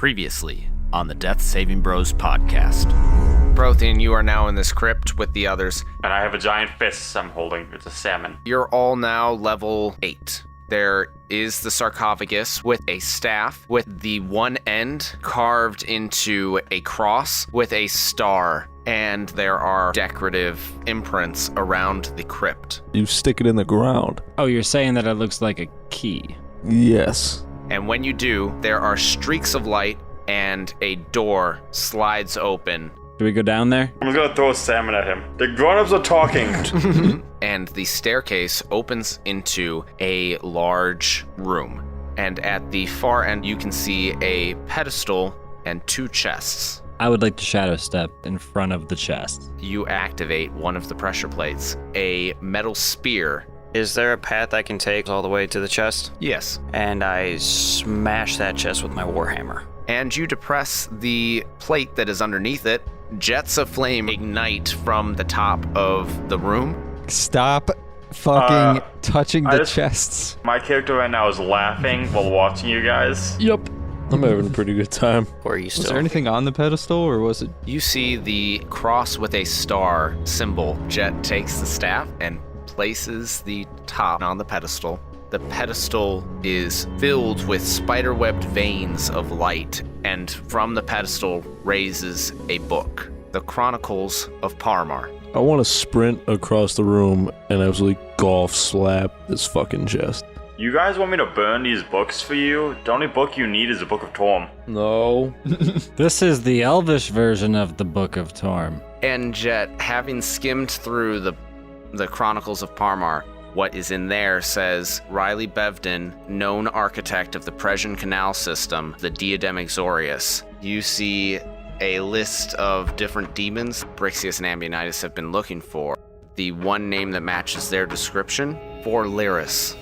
Previously on the Death Saving Bros podcast. Prothean, you are now in this crypt with the others. And I have a giant fist I'm holding. It's a salmon. You're all now level 8. There is the sarcophagus with a staff with the one end carved into a cross with a star, and there are decorative imprints around the crypt. You stick it in the ground. Oh, you're saying that it looks like a key? Yes. And when you do, there are streaks of light and a door slides open. Do we go down there? I'm just gonna throw a salmon at him. The grown-ups are talking. And the staircase opens into a large room. And at the far end, you can see a pedestal and 2 chests. I would like to shadow step in front of the chest. You activate one of the pressure plates. A metal spear. Is there a path I can take all the way to the chest? Yes. And I smash that chest with my warhammer. And you depress the plate that is underneath it. Jets of flame ignite from the top of the room. Stop fucking touching the chests. My character right now is laughing while watching you guys. Yep. I'm having a pretty good time. Or are you still? Was there anything on the pedestal, or was it? You see the cross with a star symbol. Jet takes the staff and places the top on the pedestal. The pedestal is filled with spider-webbed veins of light, and from the pedestal raises a book, The Chronicles of Parmar. I want to sprint across the room and absolutely golf slap this fucking chest. You guys want me to burn these books for you? The only book you need is the Book of Torm. No. This is the Elvish version of the Book of Torm. And Jet, having skimmed through the Chronicles of Parmar, what is in there says, Riley Bevden, known architect of the Presian Canal System, the Diadem Exorius. You see a list of different demons Brixius and Ambionitis have been looking for. The one name that matches their description, For Lyris.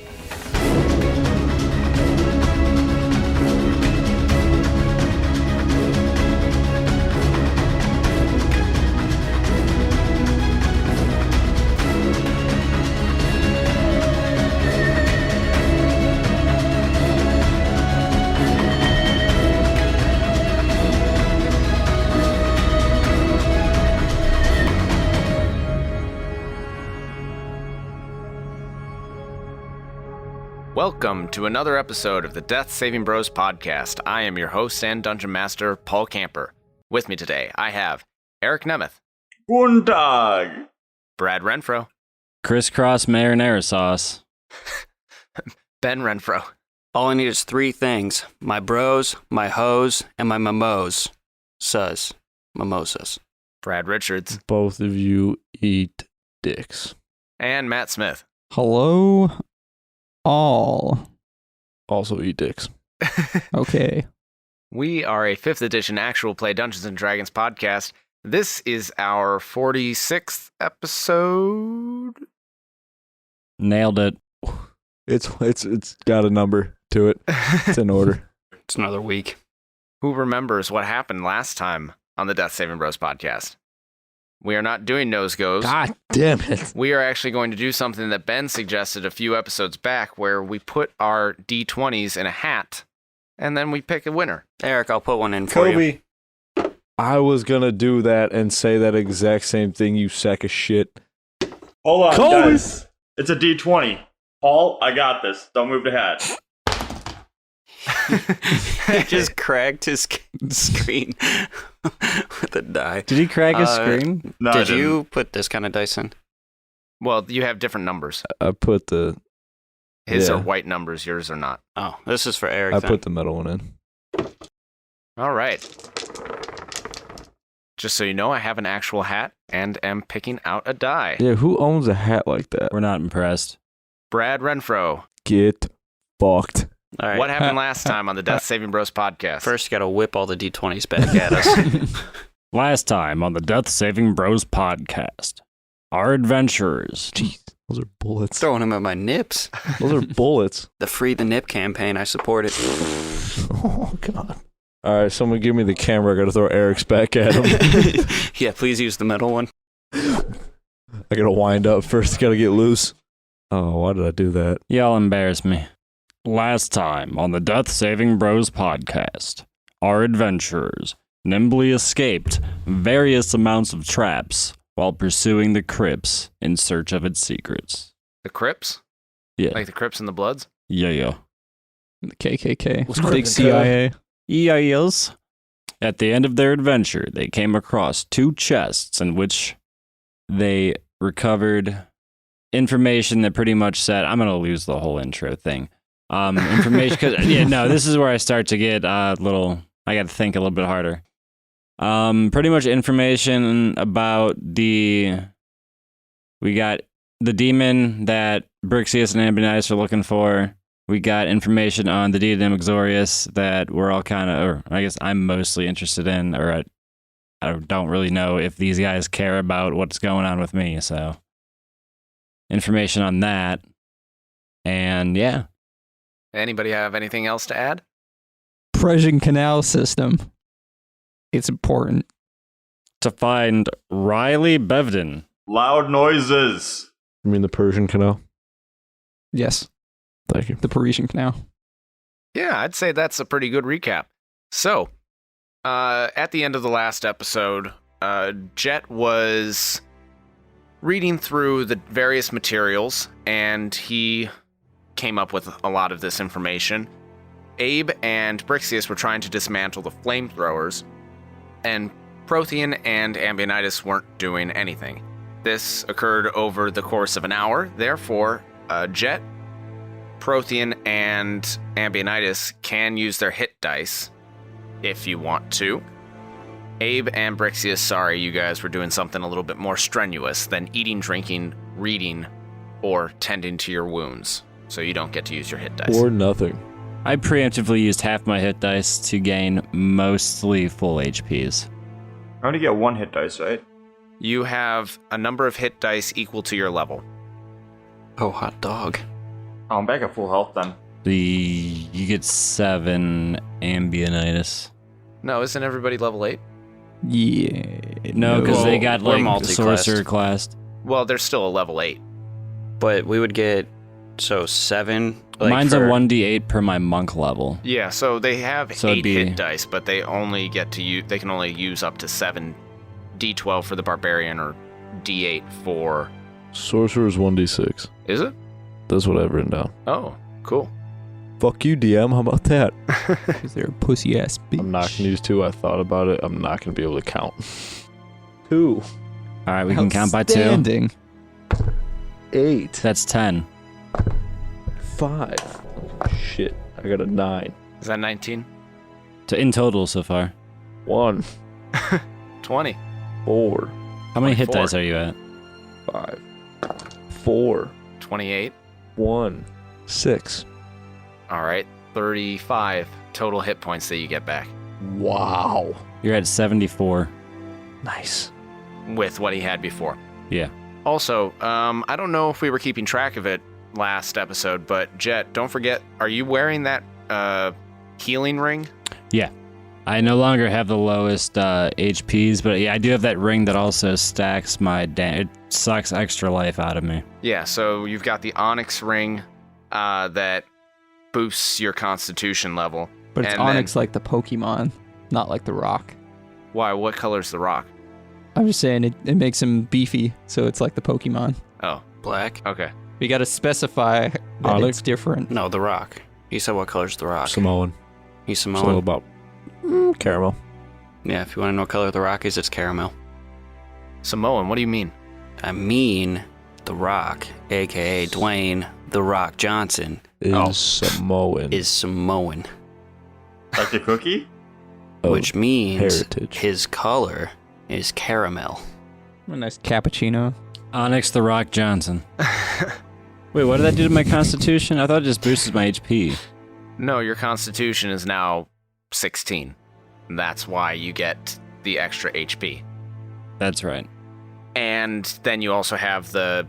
Welcome to another episode of the Death Saving Bros podcast. I am your host and dungeon master, Paul Camper. With me today, I have Eric Nemeth. Guten Tag. Brad Renfro. Crisscross marinara sauce. Ben Renfro. All I need is 3 things. My bros, my hoes, and my mimosas. Mimosas. Brad Richards. Both of you eat dicks. And Matt Smith. Hello, all. Also eat dicks. Okay. We are a 5th edition actual play Dungeons & Dragons podcast. This is our 46th episode. Nailed it. It's got a number to it. It's in order. It's another week. Who remembers what happened last time on the Death Saving Bros podcast? We are not doing nose goes. God damn it. We are actually going to do something that Ben suggested a few episodes back, where we put our D20s in a hat, and then we pick a winner. Eric, I'll put one in for you. Kobe. I was going to do that and say that exact same thing, you sack of shit. Hold on, Kobe. guys. It's a D20. Paul, I got this. Don't move the hat. He just cracked his screen with a die. Did he crack his screen? No, Did you put this kind of dice in? Well, you have different numbers. I put the... His Yeah. are white numbers, yours are not. Oh, this is for Eric. I then. put the metal one in. All right. Just so you know, I have an actual hat and am picking out a die. Yeah, who owns a hat like that? We're not impressed. Brad Renfro. Get fucked. All right. What happened last time on the Death Saving Bros podcast? First, you gotta whip all the D20s back at us. Last time on the Death Saving Bros podcast, our adventurers. Jeez, those are bullets. Throwing them at my nips. Those are bullets. The Free the Nip campaign, I support it. Oh, God. All right, someone give me the camera. I got to throw Eric's back at him. Yeah, please use the metal one. I got to wind up first. Got to get loose. Oh, why did I do that? Y'all embarrass me. Last time on the Death Saving Bros podcast, our adventurers nimbly escaped various amounts of traps while pursuing the crypts in search of its secrets. The Crips? Yeah. Like the Crips and the Bloods? Yeah. The KKK. What's Big cracking, CIA. Yes. At the end of their adventure, they came across 2 chests in which they recovered information that pretty much said, I'm going to lose the whole intro thing. Information, because, this is where I start to get I got to think a little bit harder. Pretty much information about we got the demon that Brixius and Ambinitis are looking for. We got information on the Diadem Exorius that we're all kind of, or I guess I'm mostly interested in, or I don't really know if these guys care about what's going on with me, so information on that. And yeah. Anybody have anything else to add? Persian Canal System. It's important. To find Riley Bevden. Loud noises. You mean the Persian Canal? Yes, Thank you. the Parisian Canal. Yeah, I'd say that's a pretty good recap. So, at the end of the last episode, Jet was reading through the various materials, and he came up with a lot of this information. Abe and Brixius were trying to dismantle the flamethrowers, and Prothean and Ambinitis weren't doing anything. This occurred over the course of an hour, therefore, Jet, Prothean, and Ambinitis can use their hit dice if you want to. Abe and Brixius, sorry, you guys were doing something a little bit more strenuous than eating, drinking, reading, or tending to your wounds, so you don't get to use your hit dice. Or nothing. I preemptively used half my hit dice to gain mostly full HPs. I only get 1 hit dice, right? You have a number of hit dice equal to your level. Oh, hot dog. Oh, I'm back at full health then. You get 7 Ambinitis. No, isn't everybody level 8? Yeah. No, because they got we're like multi-classed. sorcerer classed. Well, there's still a level 8. But we would get, 7. Like Mine's for, a 1d8 per my monk level. Yeah, so they have So it'd 8 be- hit dice, but they only get to use. They can only use up to 7 D12 for the barbarian or D8 for. Sorcerer's 1d6. Is it? That's what I've written down. Oh, cool. Fuck you, DM. How about that? Because they're a pussy ass bitch. I'm not going to use 2. I thought about it. I'm not going to be able to count. 2. All right, we can count by 2. Outstanding. 8. That's 10. 5. Shit. I got a 9. Is that 19? In total so far. 1. 20. 4. How many hit 24. dice are you at? 5. 4. 28. 1. 6. All right. 35 total hit points that you get back Wow. You're at 74. Nice. with what he had before. Yeah. Also, I don't know if we were keeping track of it last episode, but Jet, don't forget, are you wearing that healing ring? Yeah. I no longer have the lowest HPs, but yeah, I do have that ring that also stacks my it sucks extra life out of me. Yeah, so you've got the Onyx ring that boosts your Constitution level. But it's And Onyx like the Pokemon, not like the rock. Why? What color's the rock? I'm just saying it makes him beefy, so it's like the Pokemon. Oh, Black? okay. We got to specify that Onyx? it's different. No, the rock. He said what color's the rock? Samoan. He's It's all Samoan. about caramel. Yeah, if you want to know what color the rock is, it's caramel. Samoan, what do you mean? I mean, the rock, aka Dwayne The Rock Johnson, Is Samoan. is Samoan, Like the cookie? of which means heritage. his color is caramel. A nice cappuccino. Onyx the Rock Johnson. Wait, what did that do to my Constitution? I thought it just boosted my HP. No, your Constitution is now 16. That's why you get the extra HP. That's right. And then you also have the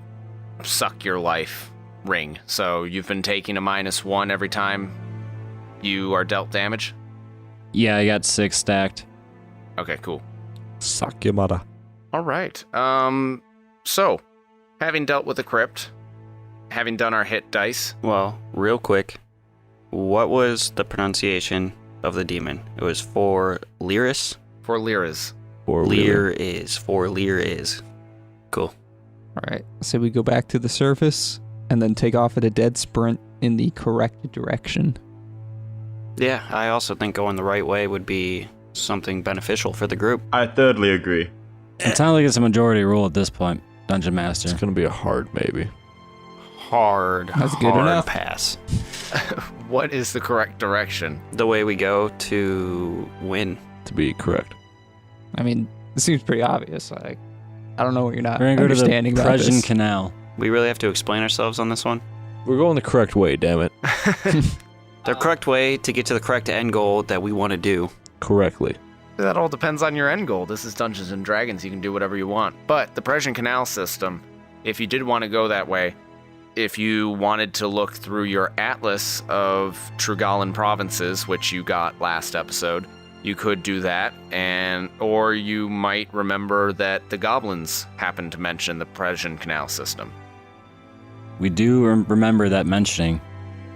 suck your life ring. So you've been taking a -1 every time you are dealt damage? Yeah, I got 6 stacked. Okay, cool. Sakimata. All right. So, having dealt with the crypt, having done our hit dice, Well, real quick, what was the pronunciation of the demon. It was 4 liris. 4 liras. Or Lear is. 4 lear is. Cool. All right. So we go back to the surface and then take off at a dead sprint in the correct direction. Yeah, I also think going the right way would be something beneficial for the group. I thirdly agree. It sounds like it's a majority rule at this point, Dungeon Master. It's going to be a hard maybe. That's good enough. Pass. What is the correct direction? The way we go to win. To be correct. I mean, it seems pretty obvious. Like, I don't know what you're not We're going to go to the understanding about Presian this. Canal. We really have to explain ourselves on this one? We're going the correct way, damn it. The correct way to get to the correct end goal that we want to do. Correctly. That all depends on your end goal. This is Dungeons and Dragons. You can do whatever you want. But the Presian Canal system, if you did want to go that way, if you wanted to look through your atlas of Trugalan provinces, which you got last episode, you could do that, or you might remember that the goblins happened to mention the Presian Canal system. We do remember that mentioning,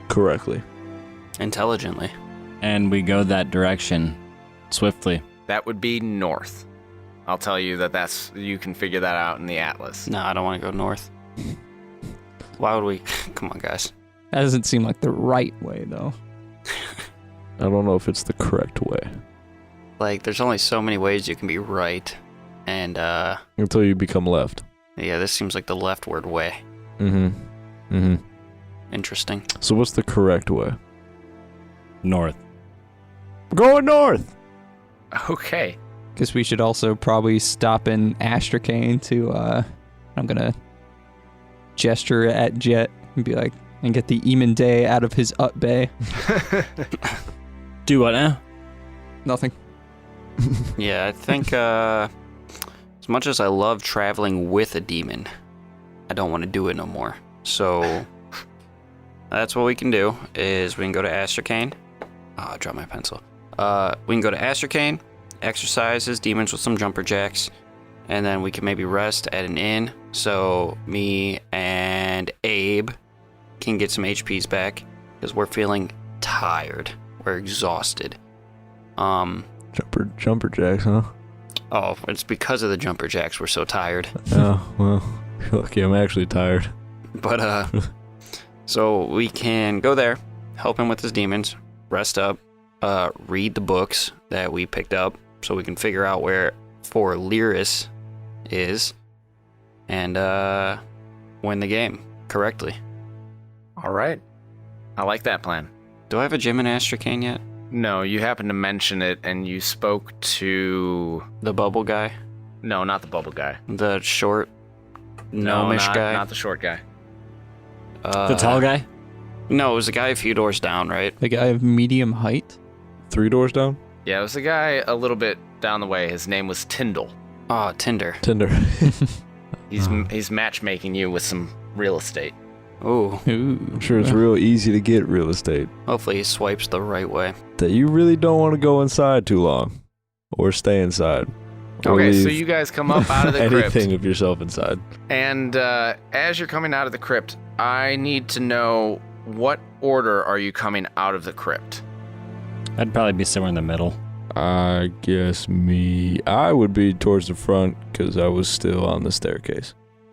Correctly. Intelligently. and we go that direction swiftly. That would be north. I'll tell you that you can figure that out in the atlas. No, I don't want to go north. Why would we? Come on, guys. That doesn't seem like the right way, though. I don't know if it's the correct way. Like, there's only so many ways you can be right. And, Until you become left. yeah, this seems like the leftward way. Interesting. So what's the correct way? North. We're going north! Okay. Because we should also probably stop in Astrakhan to, I'm going to gesture at Jet and be like, and get the Eamon Day out of his Ut Bay. Do what now? Nothing. Yeah, I think, as much as I love traveling with a demon, I don't want to do it no more. So, that's what we can do, is we can go to Astrakhan. Oh, I dropped my pencil. We can go to Astrakhan, exercise his demons with some jumper jacks, and then we can maybe rest at an inn. So, me and Abe can get some HPs back, because we're feeling tired. We're exhausted. Jumper jacks, huh? Oh, it's because of the jumper jacks we're so tired. Oh, well, lucky I'm actually tired. But, so we can go there, help him with his demons, rest up, read the books that we picked up so we can figure out where 4 Lyris is, and, win the game correctly. All right. I like that plan. Do I have a gym in Astrakhan yet? No, you happened to mention it, and you spoke to... The bubble guy? No, not the bubble guy. The short, No, gnomish not, guy? not the short guy. The tall guy? No, it was the guy a few doors down, right? The guy of medium height. 3 doors down? Yeah, it was the guy a little bit down the way. His name was Tyndall. Oh, Tinder. Tinder. He's matchmaking you with some real estate. Ooh, Ooh. I'm sure it's real easy to get real estate. hopefully he swipes the right way. That you really don't want to go inside too long. Or stay inside. Or Okay, so leave you guys come up out of the anything crypt. of yourself inside. And as you're coming out of the crypt, I need to know what order are you coming out of the crypt? I'd probably be somewhere in the middle. I guess I would be towards the front because I was still on the staircase.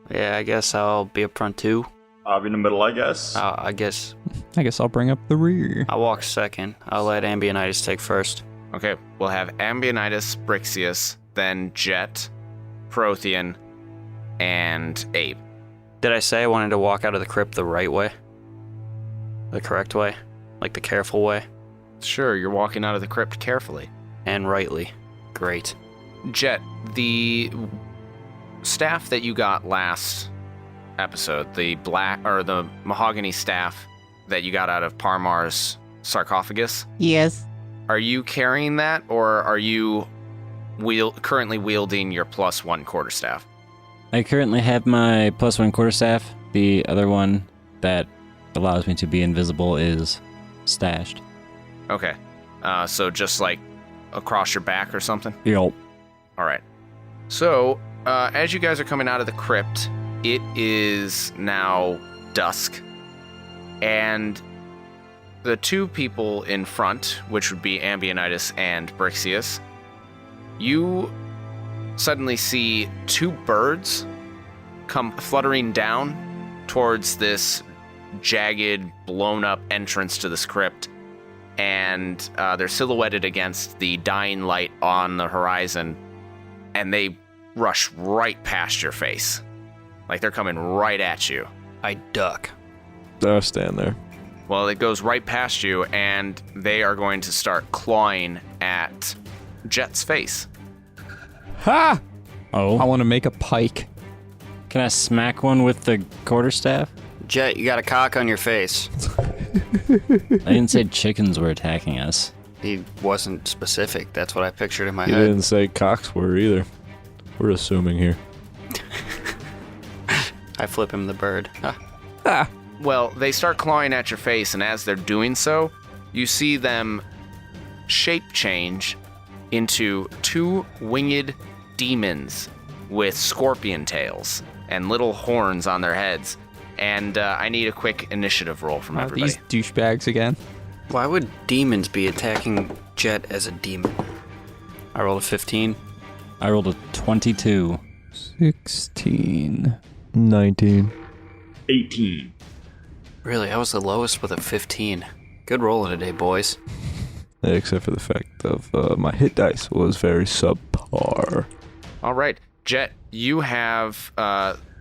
Yeah, I guess I'll be up front too. I'll be in the middle, I guess. I guess I guess I'll bring up the rear. I'll walk second. I'll let Ambionitis take first. Okay, we'll have Ambionitis, Brixius, then Jet, Prothean, and Abe. Did I say I wanted to walk out of the crypt the right way? The correct way? Like the careful way? Sure, you're walking out of the crypt carefully. And rightly. Great. Jet, the staff that you got last episode, the mahogany staff that you got out of Parmar's sarcophagus, Yes. are you carrying that, or are you currently wielding your +1 quarterstaff? I currently have my +1 quarterstaff. The other one that allows me to be invisible is stashed. Okay, so just like across your back or something? Yup. All right. So, as you guys are coming out of the crypt, it is now dusk. And the two people in front, which would be Ambionitis and Brixius, you suddenly see two birds come fluttering down towards this jagged, blown-up entrance to this crypt, and they're silhouetted against the dying light on the horizon, and they rush right past your face. Like they're coming right at you. I duck. I'll stand there. Well, it goes right past you, and they are going to start clawing at Jet's face. Ha! I Oh, want to make a pike. can I smack one with the quarterstaff? Jet, you got a cock on your face. I didn't say chickens were attacking us. He wasn't specific. That's what I pictured in my You head. didn't say cocks were either. We're assuming here. I flip him the bird. Huh. Well, they start clawing at your face, and as they're doing so, you see them shape change into two winged demons with scorpion tails and little horns on their heads. And I need a quick initiative roll from everybody. These douchebags again. Why would demons be attacking Jet as a demon? I rolled a 15. I rolled a 22. 16. 19. 18. Really, I was the lowest with a 15. Good rolling today, boys. Except for the fact of my hit dice was very subpar. All right, Jet, you have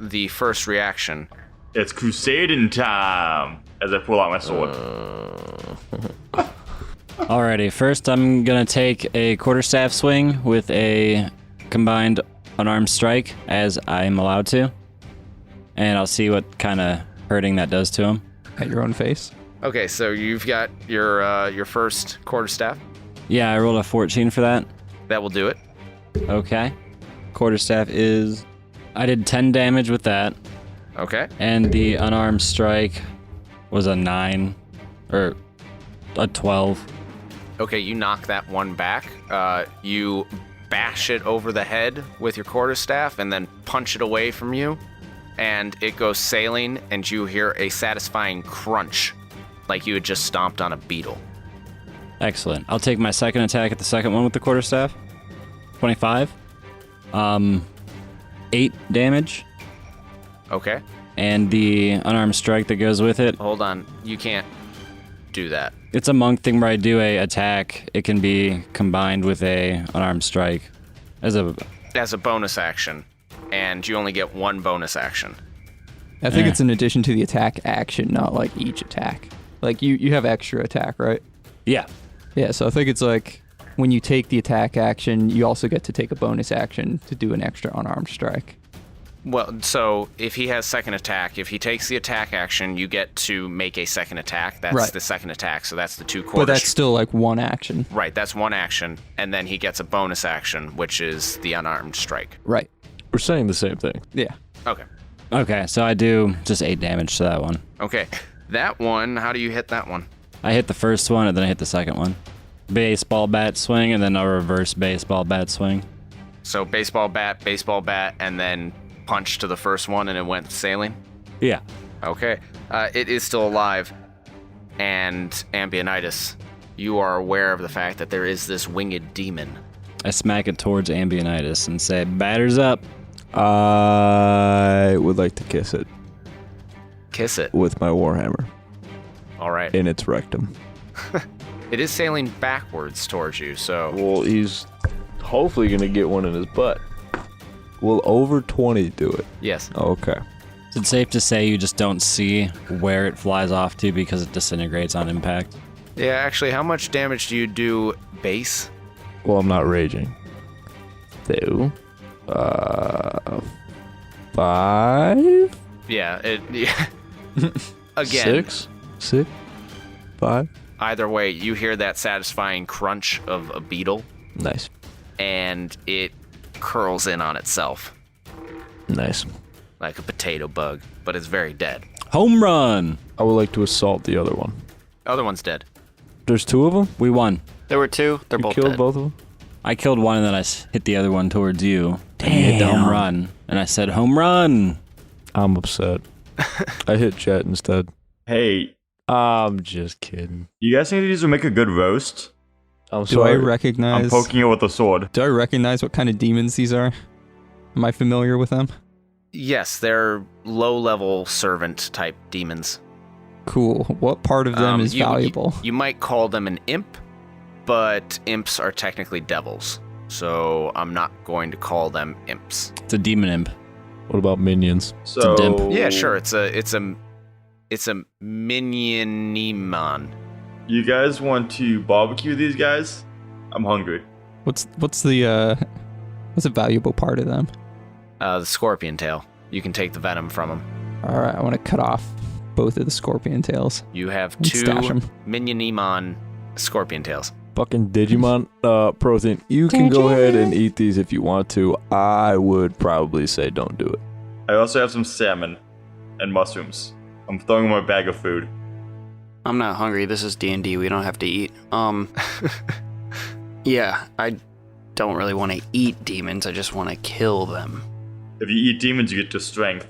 the first reaction. It's crusading time! As I pull out my sword. Alrighty, first I'm gonna take a quarterstaff swing with a combined unarmed strike, as I'm allowed to. And I'll see what kind of hurting that does to him. At your own face. Okay, so you've got your first quarterstaff. Yeah, I rolled a 14 for that. That will do it. Okay. Quarterstaff is... I did 10 damage with that. Okay. And the unarmed strike was a 9. Or a 12. Okay, you knock that one back. You bash it over the head with your quarterstaff and then punch it away from you. And it goes sailing, and you hear a satisfying crunch, like you had just stomped on a beetle. Excellent. I'll take my second attack at the second one with the quarterstaff. 25. 8 damage. Okay. And the unarmed strike that goes with it. Hold on. You can't do that. It's a monk thing where I do a attack. It can be combined with a unarmed strike as a... As a bonus action, and you only get one bonus action. I think it's in addition to the attack action, not like each attack. Like you have extra attack, right? Yeah. Yeah, so I think it's like when you take the attack action, you also get to take a bonus action to do an extra unarmed strike. Well, so if he has second attack, if he takes the attack action, you get to make a second attack. That's Right. the second attack, so that's the two But quarters. that's still like one action. Right, that's one action, and then he gets a bonus action, which is the unarmed strike. Right. We're saying the same thing. Yeah. Okay. Okay, so I do just 8 damage to that one. Okay. That one, how do you hit that one? I hit the first one, and then I hit the second one. Baseball bat swing, and then a reverse baseball bat swing. So baseball bat, and then punch to the first one, and it went sailing? Yeah. Okay. It is still alive. And Ambionitis, you are aware of the fact that there is this winged demon. I smack it towards Ambionitis and say, "Batters up." I would like to kiss it Kiss it. with my warhammer All right. in its rectum. It is sailing backwards towards you, so... Well, he's hopefully going to get one in his butt. Will over 20 do it? Yes. Okay. Is it safe to say you just don't see where it flies off to because it disintegrates on impact? Yeah, actually, how much damage do you do base? Well, I'm not raging. So, 5? Yeah, again, 6? 5? either way, you hear that satisfying crunch of a beetle, Nice. and it curls in on itself Nice. like a potato bug, but it's very dead. Home run! I would like to assault the other one. Other one's dead. There's 2 of them? We won. There were two. They're You both killed dead. both of them? I killed one and then I hit the other one towards you. And you hit the home run. And I said, "Home run!" I'm upset. I hit Jet instead. Hey, I'm just kidding. You guys think these would make a good roast? I'm Do I sorry. recognize? I'm poking it with a sword. Do I recognize what kind of demons these are? Am I familiar with them? Yes, they're low-level servant-type demons. Cool. What part of them is valuable? You might call them an imp, but imps are technically devils, so I'm not going to call them imps. It's a demon imp. What about minions? So a dimp. Yeah, sure. It's a minionimon. You guys want to barbecue these guys? I'm hungry. What's a valuable part of them? The scorpion tail. You can take the venom from them. All right, I want to cut off both of the scorpion tails. You have And 2 stash 'em. minionimon scorpion tails. Fucking Digimon protein. You can go ahead and eat these if you want to. I would probably say don't do it. I also have some salmon and mushrooms. I'm throwing them in my bag of food. I'm not hungry. This is D&D. We don't have to eat. Yeah, I don't really want to eat demons. I just want to kill them. If you eat demons, you get to strength.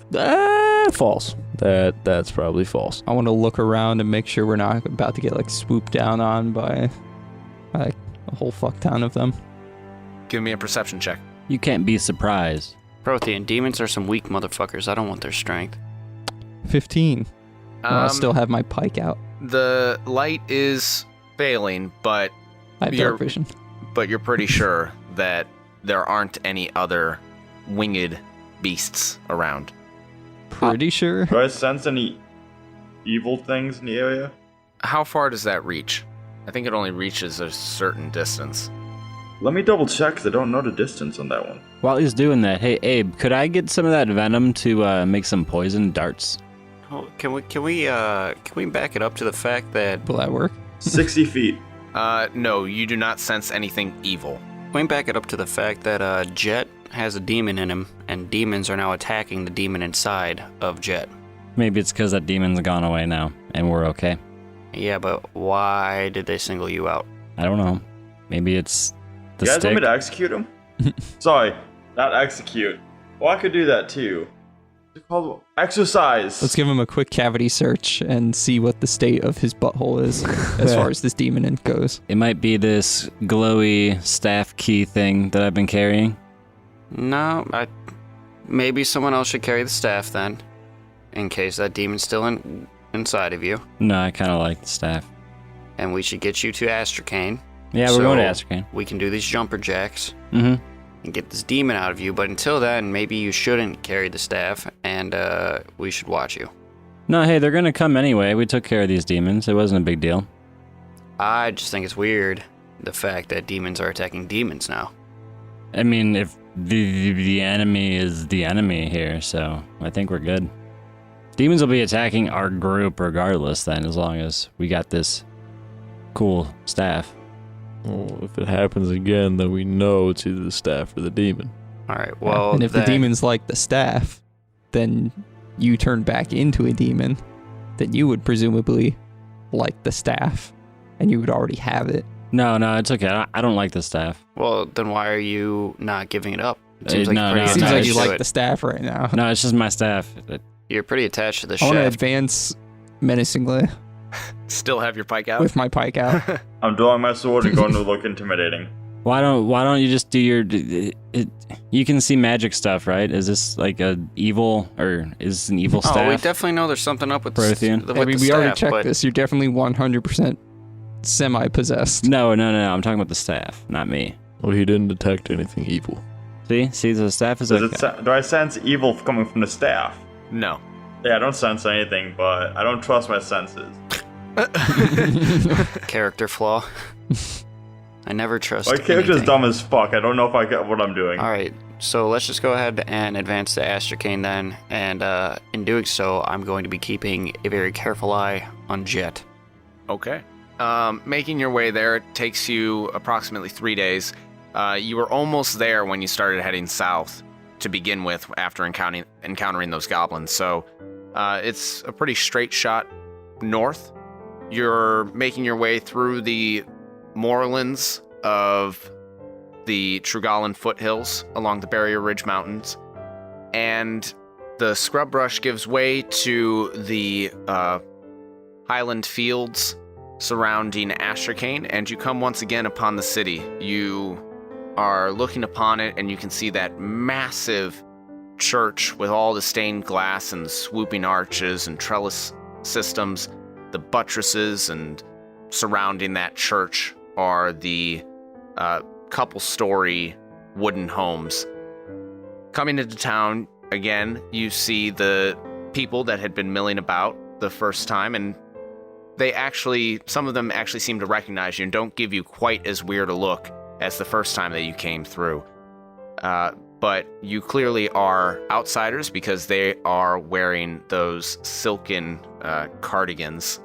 False. That's probably false. I want to look around and make sure we're not about to get like swooped down on by like a whole fuck ton of them. Give me a perception check. You can't be surprised. Prothean, demons are some weak motherfuckers. I don't want their strength. 15. I still have my pike out. The light is failing, but I have dark vision. you're pretty sure that there aren't any other winged beasts around. Pretty sure. Do I sense any evil things in the area? How far does that reach? I think it only reaches a certain distance. Let me double check, 'cause I don't know the distance on that one. While he's doing that, hey Abe, could I get some of that venom to make some poison darts? Oh, can we back it up to the fact that Will that work? 60 feet. No, you do not sense anything evil. we back it up to the fact that Jet has a demon in him, and demons are now attacking the demon inside of Jet. Maybe it's because that demon's gone away now, and we're okay. Yeah, but why did they single you out? I don't know. Maybe it's the You guys stick. want me to execute him? Sorry, not execute. Well, I could do that too. It's called exercise. Let's give him a quick cavity search and see what the state of his butthole is as far as this demon int goes. It might be this glowy staff key thing that I've been carrying. No, maybe someone else should carry the staff then, in case that demon's still inside of you. No, I kind of like the staff. And we should get you to Astracane. Yeah, we're going to Astracane. We can do these jumper jacks Mm-hmm. and get this demon out of you. But until then, maybe you shouldn't carry the staff, and we should watch you. No, hey, they're going to come anyway. We took care of these demons. It wasn't a big deal. I just think it's weird, the fact that demons are attacking demons now. I mean, if the enemy is the enemy here, so I think we're good. Demons will be attacking our group regardless then, as long as we got this cool staff. Well, if it happens again, then we know it's either the staff or the demon. All right, well, and if the then- demon's like the staff, then you turn back into a demon, then you would presumably like the staff, and you would already have it. No, it's okay. I don't like the staff. Well, then why are you not giving it up? It seems like no, you're pretty no, Seems attached like you to like it. the staff right now. No, it's just my staff. You're pretty attached to the I want to shaft. advance menacingly Still have your pike out? with my pike out. I'm drawing my sword and going to look intimidating. Why don't you just do your? You can see magic stuff, right? Is this like a evil or is this an evil staff? Oh, we definitely know there's something up with Prothean. the, I with mean, the we staff, already checked but this. You're definitely 100% semi-possessed. No. I'm talking about the staff, not me. Well, he didn't detect anything evil. See, the staff is Does okay. do I sense evil coming from the staff? No. Yeah, I don't sense anything, but I don't trust my senses. character flaw. I never trust My character's anything. dumb as fuck. I don't know if I get what I'm doing. All right, so let's just go ahead and advance to Astracane then, and in doing so, I'm going to be keeping a very careful eye on Jet. Okay. Making your way there, it takes you approximately 3 days. You were almost there when you started heading south to begin with after encountering those goblins. So it's a pretty straight shot north. You're making your way through the moorlands of the Trugalan foothills along the Barrier Ridge Mountains. And the scrub brush gives way to the highland fields surrounding Astracane, and you come once again upon the city. You are looking upon it, and you can see that massive church with all the stained glass and the swooping arches and trellis systems, the buttresses, and surrounding that church are the couple-story wooden homes. Coming into town, again, you see the people that had been milling about the first time, and some of them actually seem to recognize you and don't give you quite as weird a look as the first time that you came through. But you clearly are outsiders because they are wearing those silken cardigans.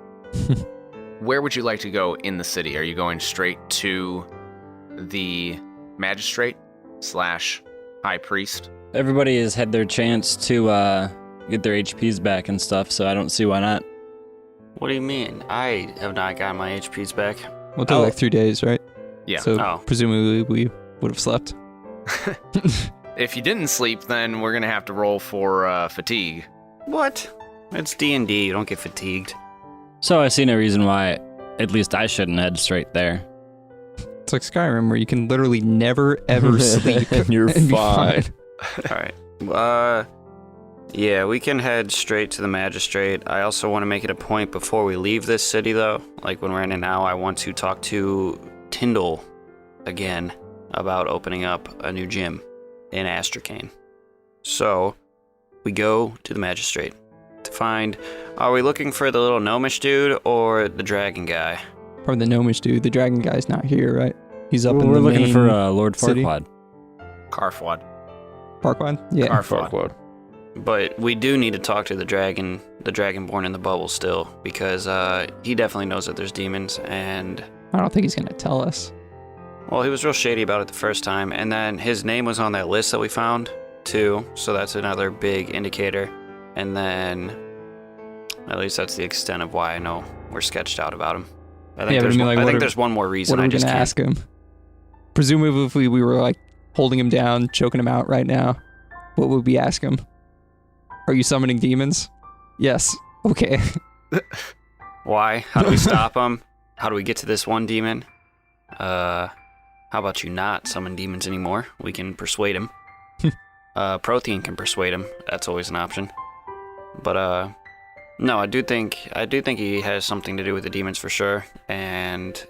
Where would you like to go in the city? Are you going straight to the magistrate / high priest? Everybody has had their chance to get their HPs back and stuff, so I don't see why not. What do you mean? I have not gotten my HPs back. We'll do like 3 days, right? Yeah. So presumably we would have slept. If you didn't sleep, then we're going to have to roll for fatigue. What? It's D&D. You don't get fatigued. So I see no reason why at least I shouldn't head straight there. It's like Skyrim where you can literally never, ever sleep. And you're and be fine. All right. Yeah, we can head straight to the magistrate. I also want to make it a point before we leave this city, though. Like when we're in it now, I want to talk to Tyndall again about opening up a new gym in Astracane. So we go to the magistrate to find, are we looking for the little gnomish dude or the dragon guy? Probably the gnomish dude. The dragon guy's not here, right? He's up in the We're looking main for Lord city. Farquaad. Carfwad. Farquaad? Yeah. Farquaad. But we do need to talk to the dragonborn in the bubble still, because he definitely knows that there's demons, and... I don't think he's going to tell us. Well, he was real shady about it the first time, and then his name was on that list that we found, too, so that's another big indicator. And then, at least that's the extent of why I know we're sketched out about him. I think, there's one more reason. What are we going to ask him? Presumably, if we were, like, holding him down, choking him out right now, what would we ask him? Are you summoning demons? Yes. Okay. Why? How do we stop him? How do we get to this one demon? How about you not summon demons anymore? We can persuade him. Prothean can persuade him. That's always an option. But no, I do think he has something to do with the demons for sure. And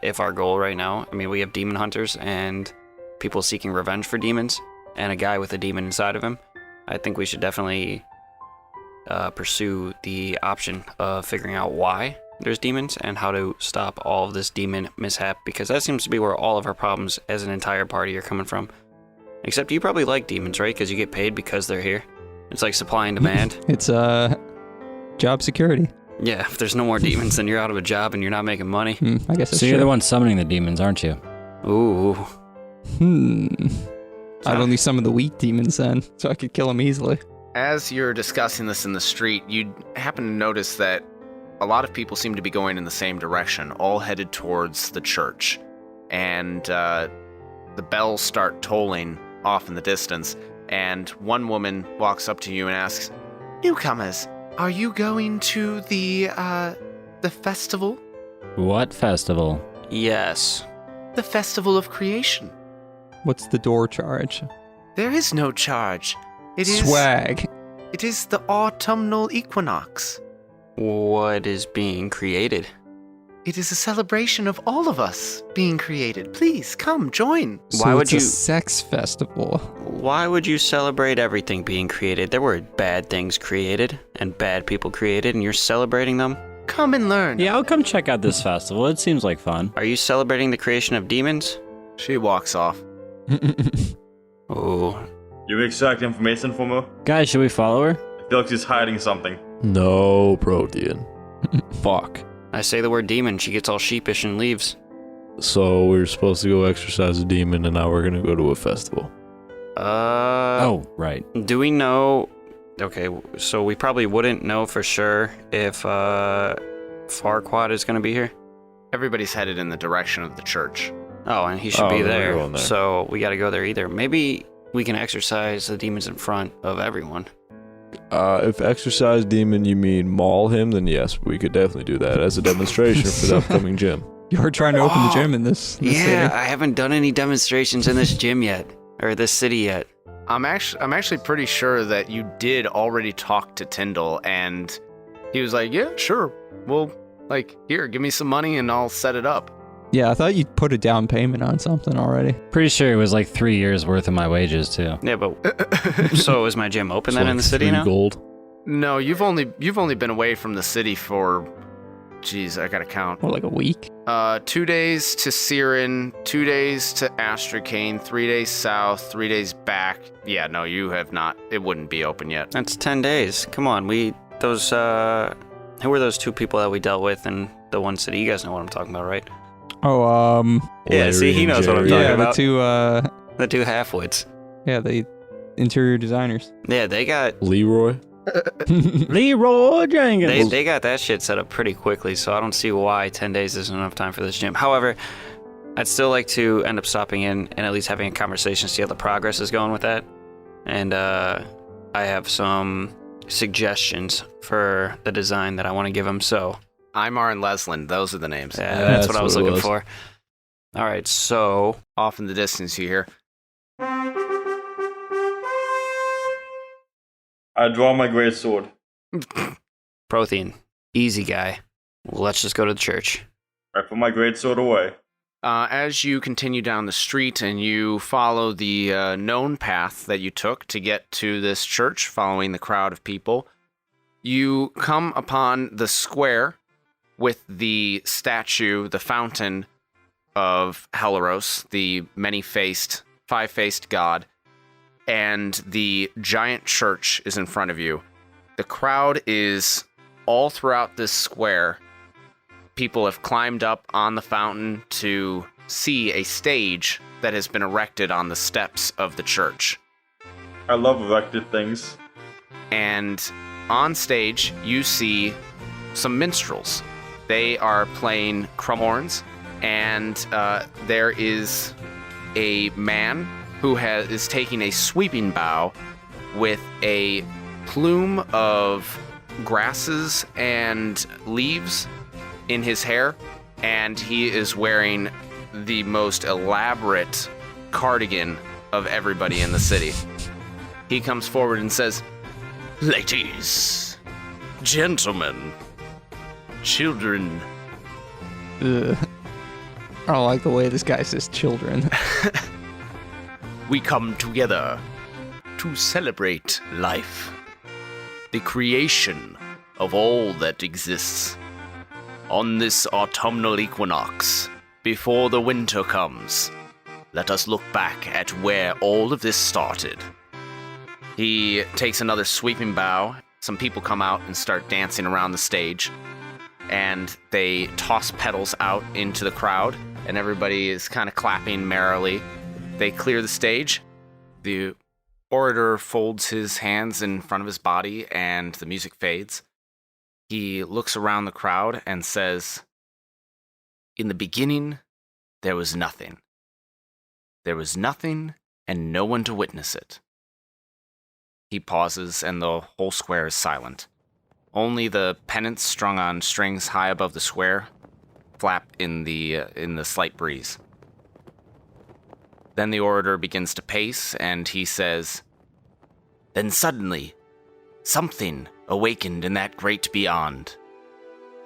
if our goal right now, I mean, we have demon hunters and people seeking revenge for demons, and a guy with a demon inside of him. I think we should definitely pursue the option of figuring out why there's demons and how to stop all of this demon mishap, because that seems to be where all of our problems as an entire party are coming from. Except you probably like demons, right? Because you get paid because they're here. It's like supply and demand. It's job security. Yeah, if there's no more demons, then you're out of a job and you're not making money. I guess that's So you're true. the one summoning the demons, aren't you? Ooh. I'd only summon the weak demons then, so I could kill them easily. As you're discussing this in the street, you happen to notice that a lot of people seem to be going in the same direction, all headed towards the church. And the bells start tolling off in the distance, and one woman walks up to you and asks, "Newcomers, are you going to the festival?" What festival? Yes. "The festival of creation." What's the door charge? "There is no charge. It is Swag. It is the autumnal equinox. What is being created? It is a celebration of all of us being created. Please come join." So Why would it's you- a sex festival. Why would you celebrate everything being created? There were bad things created and bad people created, and you're celebrating them? Come and learn. Yeah, I'll come check out this festival. It seems like fun. Are you celebrating the creation of demons? She walks off. Oh. You extract information from her? Guys, should we follow her? I feel like she's hiding something. No, Protean. Fuck. I say the word demon, she gets all sheepish and leaves. So we're supposed to go exercise a demon, and now we're gonna go to a festival. Oh, right. Do we know... Okay, so we probably wouldn't know for sure if Farquaad is going to be here? Everybody's headed in the direction of the church. Oh, and he should Oh, be then we're there. going there. So we got to go there either. Maybe we can exercise the demons in front of everyone. If exercise demon you mean maul him, then yes, we could definitely do that as a demonstration for the upcoming gym. You're trying to open the gym in this city. I haven't done any demonstrations in this gym yet, or this city yet. I'm actually pretty sure that you did already talk to Tyndall, and he was like, "Yeah, sure. Well, like, here, give me some money and I'll set it up." Yeah, I thought you put a down payment on something already. Pretty sure it was like 3 years worth of my wages too. Yeah, but so is my gym open So then like in the city 3 now? gold. No, you've only been away from the city for, geez, I gotta count. Or like a week. 2 days to Siren, 2 days to Astrakane, 3 days south, 3 days back. Yeah, no, you have not. It wouldn't be open yet. That's 10 days. Come on, who were those 2 people that we dealt with in the one city? You guys know what I'm talking about, right? Oh, Yeah, see, he knows what I'm talking yeah, about. the 2 half-wits. the interior designers. Yeah, they got Leroy. Leroy Jenkins. they got that shit set up pretty quickly, so I don't see why 10 days isn't enough time for this gym. However, I'd still like to end up stopping in and at least having a conversation, see how the progress is going with that. And I have some suggestions for the design that I want to give him, so... Imar and Leslin, those are the names. Yeah, that's what I was what it looking was. for. All right, so... Off in the distance, you hear. I draw my great sword. Prothean, easy guy. Let's just go to the church. I put my great sword away. As you continue down the street and you follow the known path that you took to get to this church, following the crowd of people, you come upon the square with the statue, the fountain of Helaros, the many-faced, 5-faced god, and the giant church is in front of you. The crowd is all throughout this square. People have climbed up on the fountain to see a stage that has been erected on the steps of the church. I love erected things. And on stage, you see some minstrels. They are playing crumhorns, and there is a man who is taking a sweeping bow with a plume of grasses and leaves in his hair, and he is wearing the most elaborate cardigan of everybody in the city. He comes forward and says, "Ladies, gentlemen, children." Ugh. I don't like the way this guy says children. We come together to celebrate life, the creation of all that exists. On this autumnal equinox, before the winter comes, let us look back at where all of this started. He takes another sweeping bow. Some people come out and start dancing around the stage, and they toss petals out into the crowd, and everybody is kind of clapping merrily. They clear the stage. The orator folds his hands in front of his body, and the music fades. He looks around the crowd and says, "In the beginning, there was nothing. There was nothing and no one to witness it." He pauses, and the whole square is silent. Only the pennants strung on strings high above the square flap in the slight breeze. Then the orator begins to pace, and he says, "Then suddenly, something awakened in that great beyond.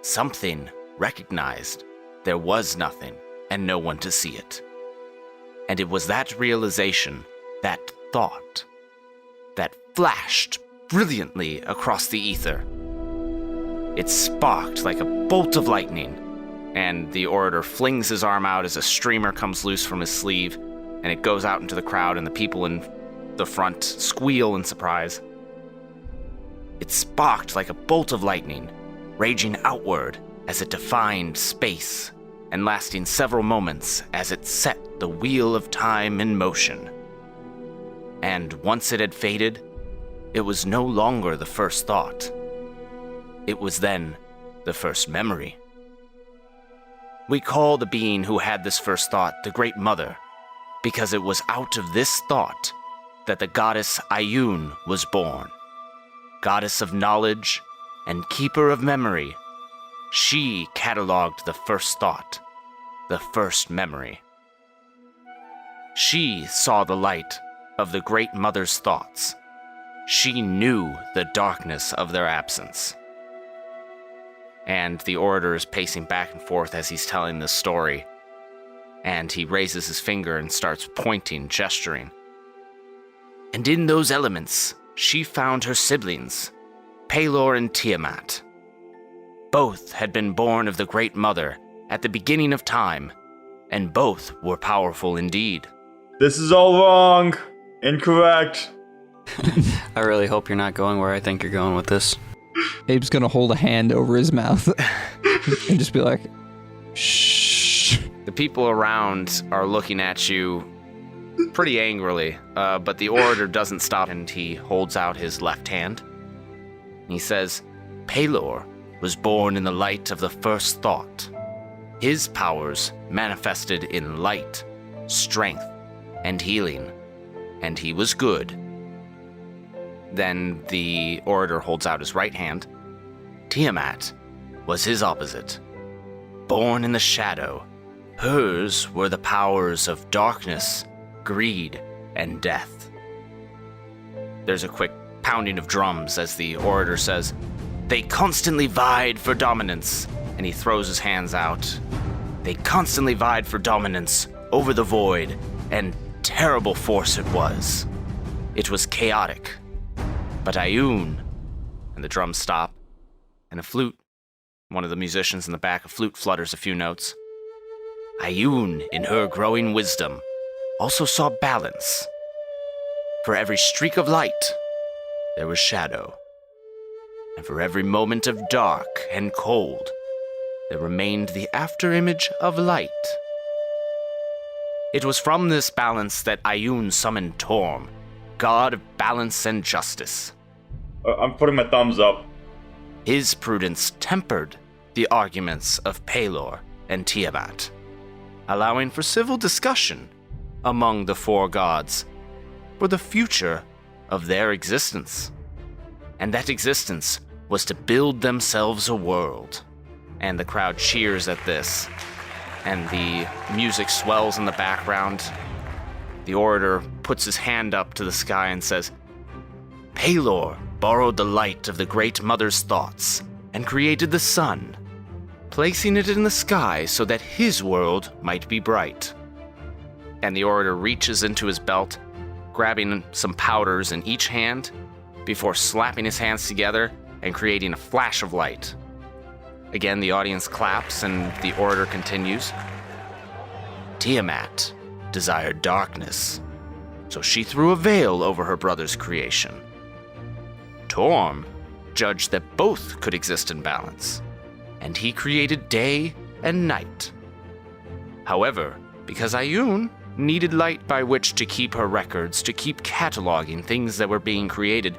Something recognized there was nothing and no one to see it. And it was that realization, that thought, that flashed brilliantly across the ether. It sparked like a bolt of lightning." And the orator flings his arm out as a streamer comes loose from his sleeve, and it goes out into the crowd, and the people in the front squeal in surprise. It sparked like a bolt of lightning, raging outward as it defined space, and lasting several moments as it set the wheel of time in motion. And once it had faded, it was no longer the first thought. It was then the first memory. We call the being who had this first thought the Great Mother, because it was out of this thought that the goddess Ayun was born. goddess of knowledge, and keeper of memory. She cataloged the first thought, the first memory. She saw the light of the Great Mother's thoughts. She knew the darkness of their absence. And the orator is pacing back and forth as he's telling this story. And he raises his finger and starts pointing, gesturing. And in those elements, she found her siblings, Pelor and Tiamat. Both had been born of the Great Mother at the beginning of time, and both were powerful indeed. This is all wrong. Incorrect. I really hope you're not going where I think you're going with this. Abe's gonna hold a hand over his mouth and just be like, shh. The people around are looking at you pretty angrily, but the orator doesn't stop, and he holds out his left hand. He says, Pelor was born in the light of the first thought. His powers manifested in light, strength, and healing, and he was good. Then the orator holds out his right hand. Tiamat was his opposite. Born in the shadow, hers were the powers of darkness, greed, and death. There's a quick pounding of drums as the orator says, They constantly vied for dominance, and he throws his hands out. They constantly vied for dominance over the void, and terrible force it was. It was chaotic. But Ioun, and the drums stop, and a flute, one of the musicians in the back, a flute flutters a few notes. Ioun, in her growing wisdom, also saw balance. For every streak of light, there was shadow. And for every moment of dark and cold, there remained the afterimage of light. It was from this balance that Ioun summoned Torm, god of balance and justice. I'm putting my thumbs up. His prudence tempered the arguments of Pelor and Tiamat, allowing for civil discussion among the four gods for the future of their existence. And that existence was to build themselves a world. And the crowd cheers at this, and the music swells in the background. The orator puts his hand up to the sky and says, Pelor borrowed the light of the Great Mother's thoughts and created the sun, placing it in the sky so that his world might be bright. And the orator reaches into his belt, grabbing some powders in each hand, before slapping his hands together and creating a flash of light. Again, the audience claps, and the orator continues. Tiamat desired darkness, so she threw a veil over her brother's creation. Torm judged that both could exist in balance, and he created day and night. However, because Ioun needed light by which to keep her records, to keep cataloging things that were being created,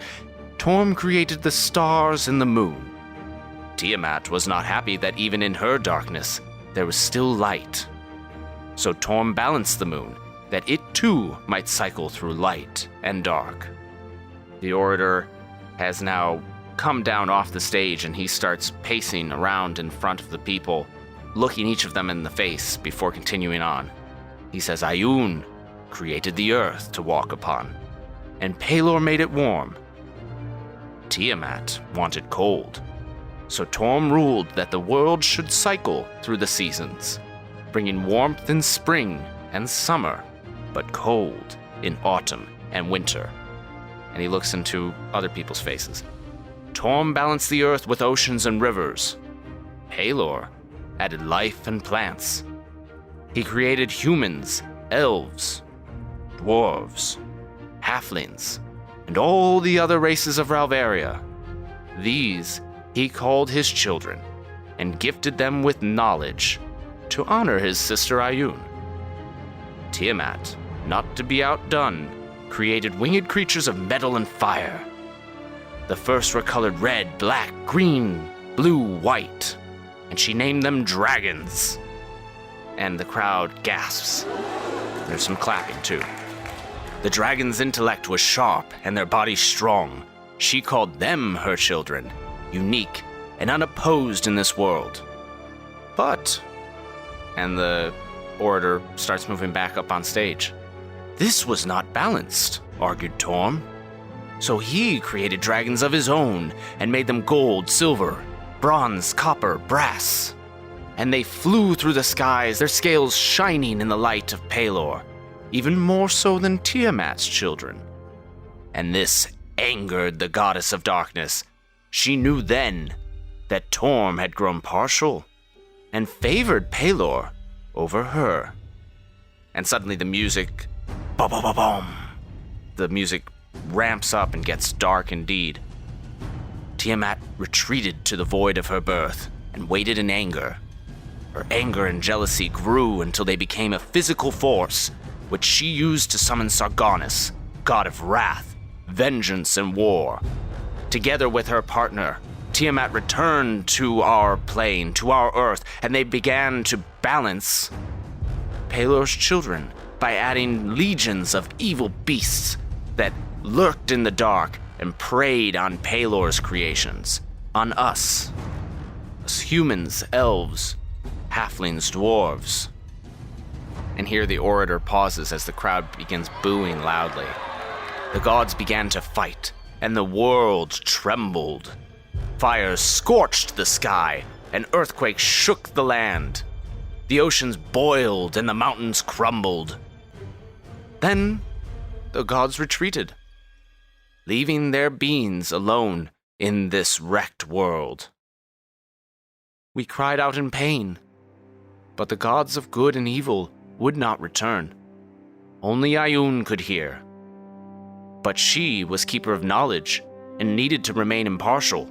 Torm created the stars and the moon. Tiamat was not happy that even in her darkness, there was still light. So Torm balanced the moon, that it too might cycle through light and dark. The orator has now come down off the stage, and he starts pacing around in front of the people, looking each of them in the face before continuing on. He says, Ioun created the earth to walk upon, and Pelor made it warm. Tiamat wanted cold, so Torm ruled that the world should cycle through the seasons, bringing warmth in spring and summer, but cold in autumn and winter. And he looks into other people's faces. Torm balanced the earth with oceans and rivers. Pelor added life and plants. He created humans, elves, dwarves, halflings, and all the other races of Ralvaria. These he called his children, and gifted them with knowledge to honor his sister Ioun. Tiamat, not to be outdone, created winged creatures of metal and fire. The first were colored red, black, green, blue, white, and she named them dragons. And the crowd gasps. There's some clapping too. The dragons' intellect was sharp and their bodies strong, She called them her children, unique and unopposed in this world. But, and the orator starts moving back up on stage, this was not balanced, argued Torm. So he created dragons of his own and made them gold, silver, bronze, copper, brass. And they flew through the skies, their scales shining in the light of Pelor, even more so than Tiamat's children. And this angered the goddess of darkness. She knew then that Torm had grown partial and favored Pelor over her. And suddenly the music, ba-ba-ba-boom, the music ramps up and gets dark indeed. Tiamat retreated to the void of her birth and waited in anger. Her anger and jealousy grew until they became a physical force, which she used to summon Sargonis, god of wrath, vengeance, and war. Together with her partner, Tiamat returned to our plane, to our Earth, and they began to balance Pelor's children by adding legions of evil beasts that lurked in the dark and preyed on Pelor's creations, on us humans, elves, halflings, dwarves. And here the orator pauses as the crowd begins booing loudly. The gods began to fight, and the world trembled. Fires scorched the sky, and earthquakes shook the land. The oceans boiled, and the mountains crumbled. Then the gods retreated, leaving their beings alone in this wrecked world. We cried out in pain, but the gods of good and evil would not return. Only Ioun could hear. But she was keeper of knowledge and needed to remain impartial.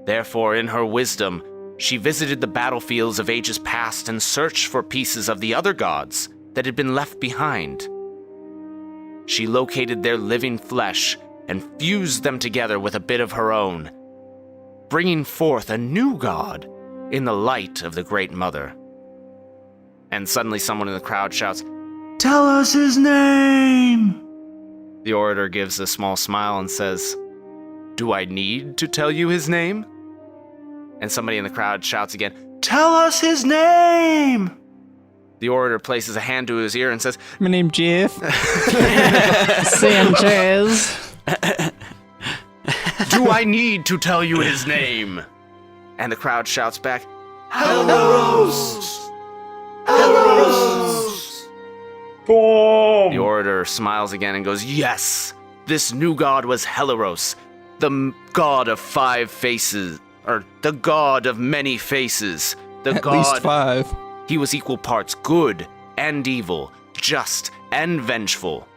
Therefore, in her wisdom, she visited the battlefields of ages past and searched for pieces of the other gods that had been left behind. She located their living flesh and fused them together with a bit of her own, bringing forth a new god in the light of the Great Mother. And suddenly someone in the crowd shouts, "Tell us his name!" The orator gives a small smile and says, "Do I need to tell you his name?" And somebody in the crowd shouts again, "Tell us his name!" The orator places a hand to his ear and says, My name's Jeff. Sanchez. "Do I need to tell you his name?" And the crowd shouts back, "Helaros! Helaros!" Boom! The orator smiles again and goes, "Yes, this new god was Helaros, the god of 5 faces, or the god of many faces, the At god... least 5. He was equal parts good and evil, just and vengeful,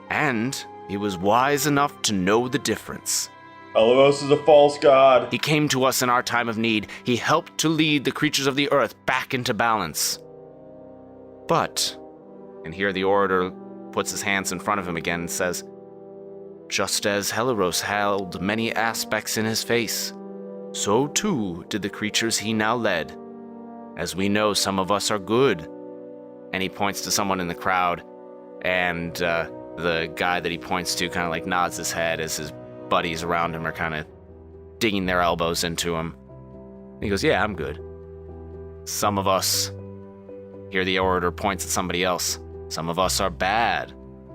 and he was wise enough to know the difference. Helaros is a false god. He came to us in our time of need. He helped to lead the creatures of the earth back into balance. But," and here the orator puts his hands in front of him again and says, "just as Helaros held many aspects in his face, so too did the creatures he now led. As we know, some of us are good." And he points to someone in the crowd, and the guy that he points to kind of like nods his head as his buddies around him are kind of digging their elbows into him. He goes, "Yeah, I'm good. Some of us," here the orator points at somebody else, "some of us are bad."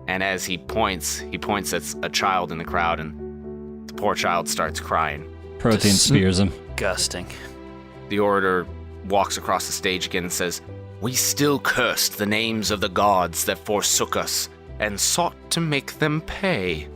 And as he points at a child in the crowd, and the poor child starts crying. Protein spears him. Disgusting. The orator walks across the stage again and says, "We still cursed the names of the gods that forsook us and sought to make them pay.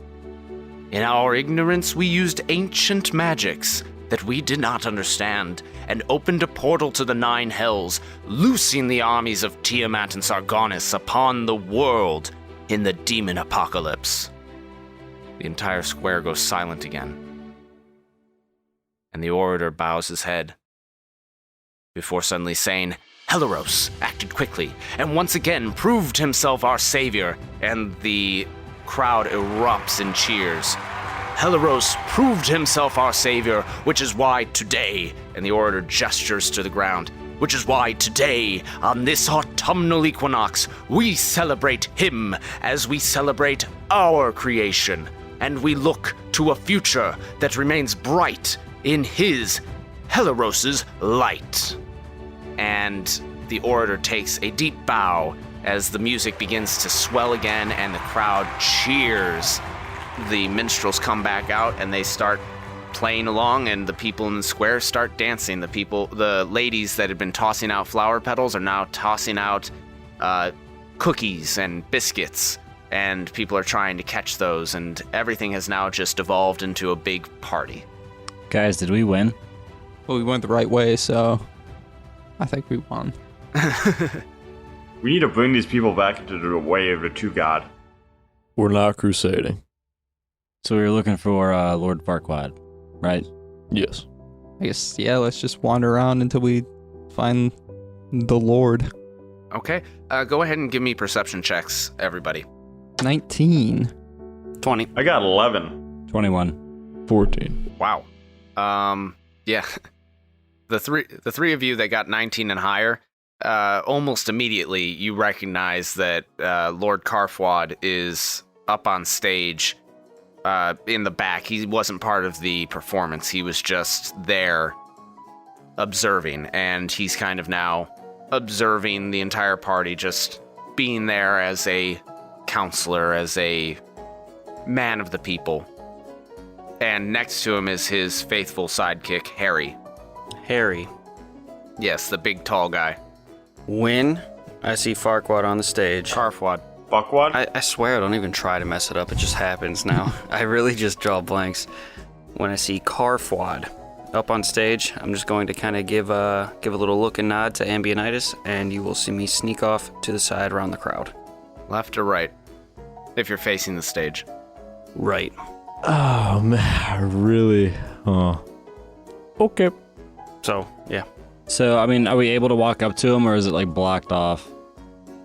In our ignorance, we used ancient magics that we did not understand and opened a portal to the 9 hells, loosing the armies of Tiamat and Sargonis upon the world in the demon apocalypse." The entire square goes silent again, and the orator bows his head before suddenly saying, "Helaros acted quickly and once again proved himself our savior," and the crowd erupts in cheers. "Helaros proved himself our savior, which is why today," and the orator gestures to the ground, "which is why today, on this autumnal equinox, we celebrate him as we celebrate our creation, and we look to a future that remains bright in his, Helaros's, light. And the orator takes a deep bow as the music begins to swell again and the crowd cheers. The minstrels come back out and they start playing along, and the people in the square start dancing. The ladies that had been tossing out flower petals are now tossing out cookies and biscuits, and people are trying to catch those, and everything has now just evolved into a big party. Guys, did we win? Well, we went the right way, so I think we won. We need to bring these people back into the way of the true God. We're not crusading. So we were looking for Lord Farquaad, right? Yes. I guess, yeah, let's just wander around until we find the Lord. Okay, go ahead and give me perception checks, everybody. 19. 20. I got 11. 21. 14. Wow. Yeah. The three of you that got 19 and higher, almost immediately you recognize that Lord Carfwad is up on stage in the back. He wasn't part of the performance. He was just there observing, and he's kind of now observing the entire party, just being there as a counselor, as a man of the people. And next to him is his faithful sidekick, Harry. Harry. Yes, the big tall guy. When I see Farquaad on the stage, Carfwad. Fuckwad? I swear I don't even try to mess it up. It just happens now. I really just draw blanks. When I see Carfwad up on stage, I'm just going to kind of give a little look and nod to Ambionitis, and you will see me sneak off to the side around the crowd. Left or right? If you're facing the stage. Right. Oh, man, really? Okay. So, yeah. So, I mean, are we able to walk up to him, or is it, like, blocked off?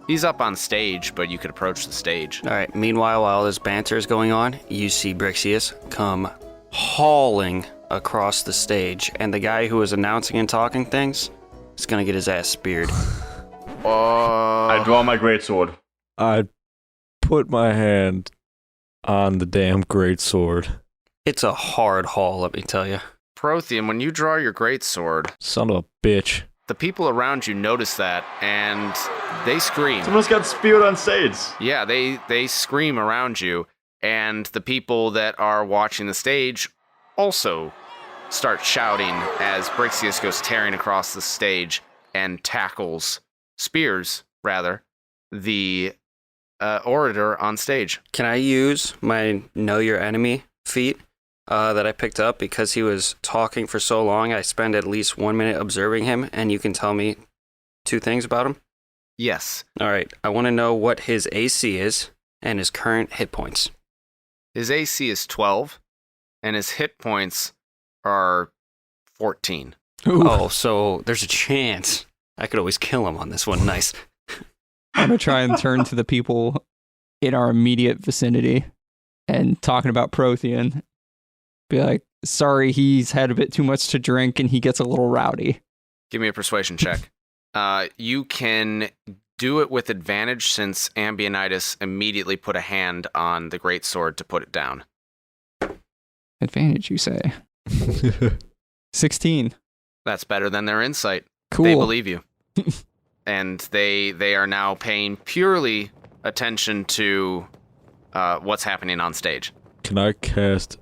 He's up on stage, but you could approach the stage. All right. Meanwhile, while this banter is going on, you see Brixius come hauling across the stage, and the guy who was announcing and talking things is going to get his ass speared. I draw my greatsword. I put my hand on the damn greatsword. It's a hard haul, let me tell you. Prothean, when you draw your greatsword, Son of a bitch. the people around you notice that, and they scream. Someone's got speared on stage. Yeah, they scream around you, and the people that are watching the stage also start shouting as Brixius goes tearing across the stage and spears, the orator on stage. Can I use my Know Your Enemy feat that I picked up because he was talking for so long? I spend at least 1 minute observing him, and you can tell me 2 things about him? Yes. All right. I want to know what his AC is and his current hit points. His AC is 12, and his hit points are 14. Ooh. Oh, so there's a chance I could always kill him on this one. Nice. I'm going to try and turn to the people in our immediate vicinity and talking about Prothean. Be like, sorry, he's had a bit too much to drink and he gets a little rowdy. Give me a persuasion check. You can do it with advantage since Ambionitis immediately put a hand on the greatsword to put it down. Advantage, you say? 16. That's better than their insight. Cool. They believe you. And they are now paying purely attention to what's happening on stage. Can I cast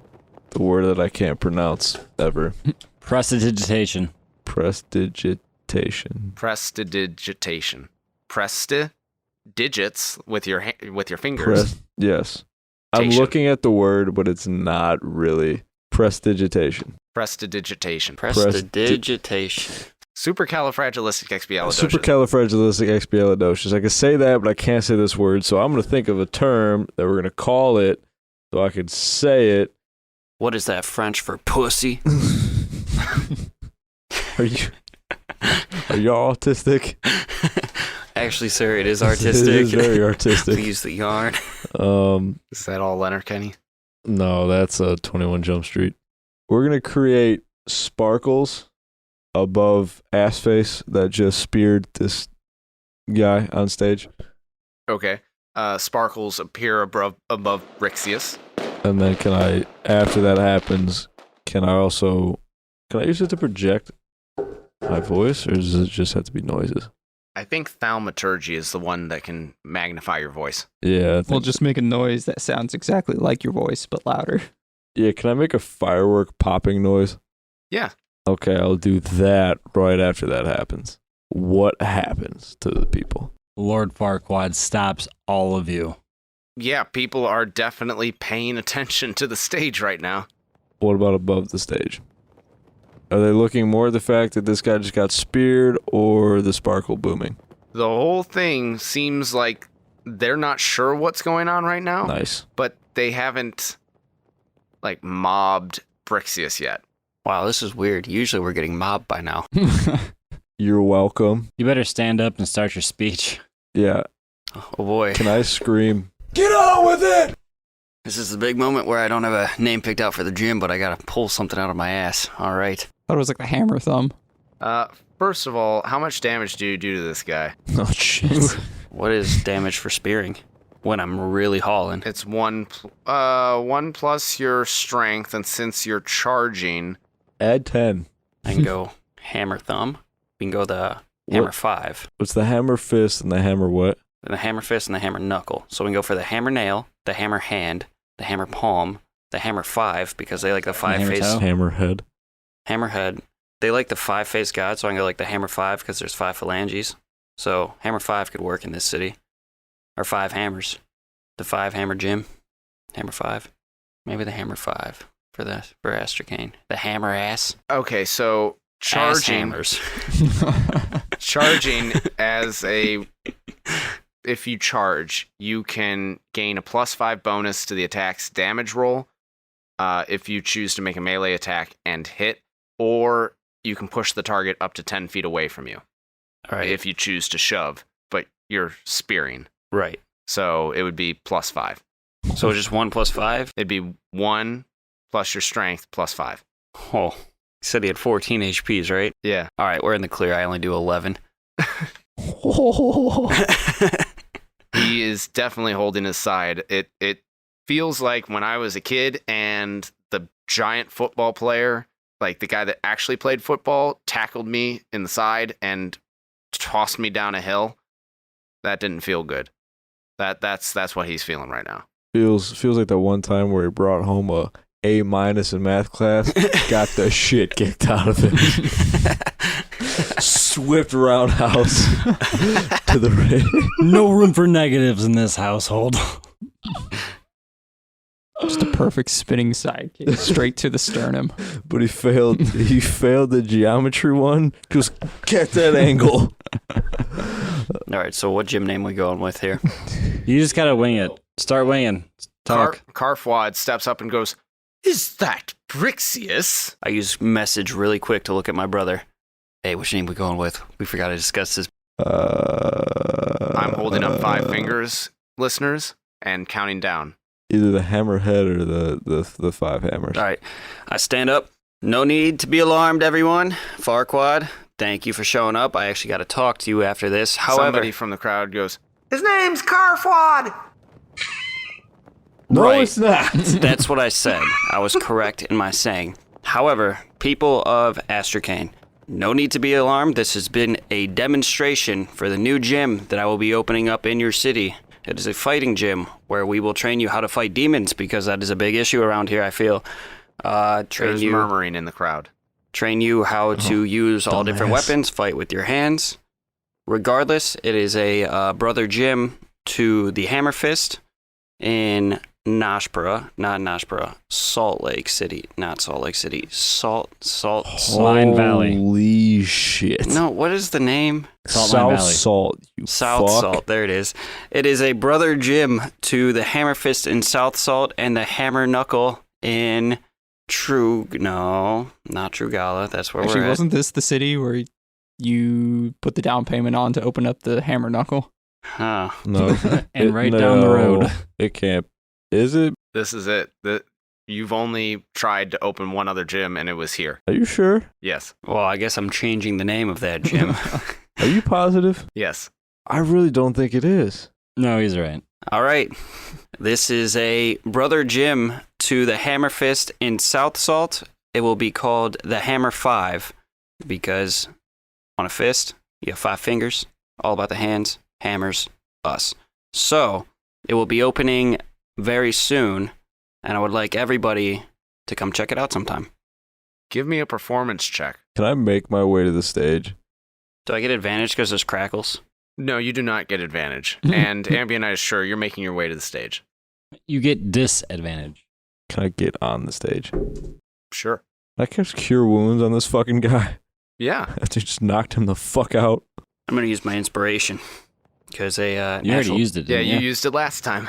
the word that I can't pronounce ever? Prestidigitation. Prestidigitation. Prestidigitation. Prestidigits with your fingers. Yes. I'm Tation. looking at the word, but it's not really prestidigitation. Prestidigitation. Prestidigitation. Supercalifragilisticexpialidocious. Supercalifragilisticexpialidocious. I can say that, but I can't say this word, so I'm going to think of a term that we're going to call it so I can say it. What is that French for pussy? Are you autistic? Actually, sir, it is artistic. It is very artistic. Please, the yarn. Is that all, Leonard Kenny? No, that's 21 Jump Street. We're going to create sparkles above ass face that just speared this guy on stage. Okay. Sparkles appear above Brixius. And then after that happens, can I use it to project my voice, or does it just have to be noises? I think thaumaturgy is the one that can magnify your voice. Yeah. We'll just make a noise that sounds exactly like your voice, but louder. Yeah, can I make a firework popping noise? Yeah. Okay, I'll do that right after that happens. What happens to the people? Lord Farquaad stops all of you. Yeah, people are definitely paying attention to the stage right now. What about above the stage? Are they looking more at the fact that this guy just got speared or the sparkle booming? The whole thing seems like they're not sure what's going on right now. Nice. But they haven't, mobbed Brixius yet. Wow, this is weird. Usually we're getting mobbed by now. You're welcome. You better stand up and start your speech. Yeah. Oh boy. Can I scream, get on with it? This is the big moment where I don't have a name picked out for the gym, but I gotta pull something out of my ass. All right. Thought it was like the hammer thumb. First of all, how much damage do you do to this guy? Oh, shit. What is damage for spearing when I'm really hauling? It's 1 plus your strength, and since you're charging... Add 10. I can go hammer thumb. We can go the hammer 5. What's the hammer fist and the hammer what? And the hammer fist and the hammer knuckle. So we can go for the hammer nail, the hammer hand, the hammer palm, the hammer 5, because they like the 5-face... Hammerhead. Hammerhead. They like the 5-face god, so I can go like the hammer 5 because there's 5 phalanges. So hammer 5 could work in this city. Or 5 hammers. The 5 hammer gym. Hammer 5. Maybe the hammer 5 for Astracane. The hammer ass. Okay, so Ass charging... hammers. Charging if you charge, you can gain a +5 bonus to the attack's damage roll if you choose to make a melee attack and hit, or you can push the target up to 10 feet away from you. All right. If you choose to shove, but you're spearing. Right. So it would be +5. So just 1 plus 5? It'd be 1 plus your strength +5. Oh. He said he had 14 HPs, right? Yeah. All right, we're in the clear. I only do 11. He is definitely holding his side. It feels like when I was a kid and the giant football player, like the guy that actually played football, tackled me in the side and tossed me down a hill. That didn't feel good. That's what he's feeling right now. Feels like that one time where he brought home a A- in math class, got the shit kicked out of him. Swift roundhouse to the ring. No room for negatives in this household. Just a perfect spinning sidekick straight to the sternum. But he failed the geometry one. Just get that angle. All right, so what gym name we going with here? You just gotta wing it. Start winging. Talk. Carfwad steps up and goes, "Is that Brixius?" I use message really quick to look at my brother. Hey, which name we going with? We forgot to discuss this. I'm holding up 5 fingers, listeners, and counting down. Either the hammerhead or the 5 hammers. All right, I stand up. No need to be alarmed, everyone. Farquaad, thank you for showing up. I actually got to talk to you after this. However, Somebody from the crowd goes, "His name's Carfwad!" No, Right. it's not. That's what I said. I was correct in my saying. However, people of Astracane, no need to be alarmed. This has been a demonstration for the new gym that I will be opening up in your city. It is a fighting gym where we will train you how to fight demons, because that is a big issue around here, I feel. There's murmuring in the crowd. Train you how to use all different dumbass. weapons, fight with your hands. Regardless, it is a brother gym to the Hammer Fist in Salt Lake City. Not Salt Lake City. Salt. Mine Valley. Holy shit. No, what is the name? Salt South Mine Valley. Salt. You South fuck. Salt. There it is. It is a brother gym to the Hammer Fist in South Salt and the Hammer Knuckle in not Trugala. That's where Actually, we're at. wasn't this the city where you put the down payment on to open up the hammer knuckle? Huh. No. And right down the road. It can't. Is it? This is it. You've only tried to open one other gym, and it was here. Are you sure? Yes. Well, I guess I'm changing the name of that gym. Are you positive? Yes. I really don't think it is. No, he's right. All right. This is a brother gym to the Hammer Fist in South Salt, it will be called the Hammer 5 because on a fist, you have 5 fingers, all about the hands, hammers, us. So it will be opening very soon, and I would like everybody to come check it out sometime. Give me a performance check. Can I make my way to the stage? Do I get advantage because there's crackles? No, you do not get advantage. And Ambient is sure you're making your way to the stage. You get disadvantage. Can I get on the stage? Sure. I cast Cure Wounds on this fucking guy. Yeah. After just knocked him the fuck out. I'm going to use my inspiration because You already used it, Yeah, didn't you used it last time.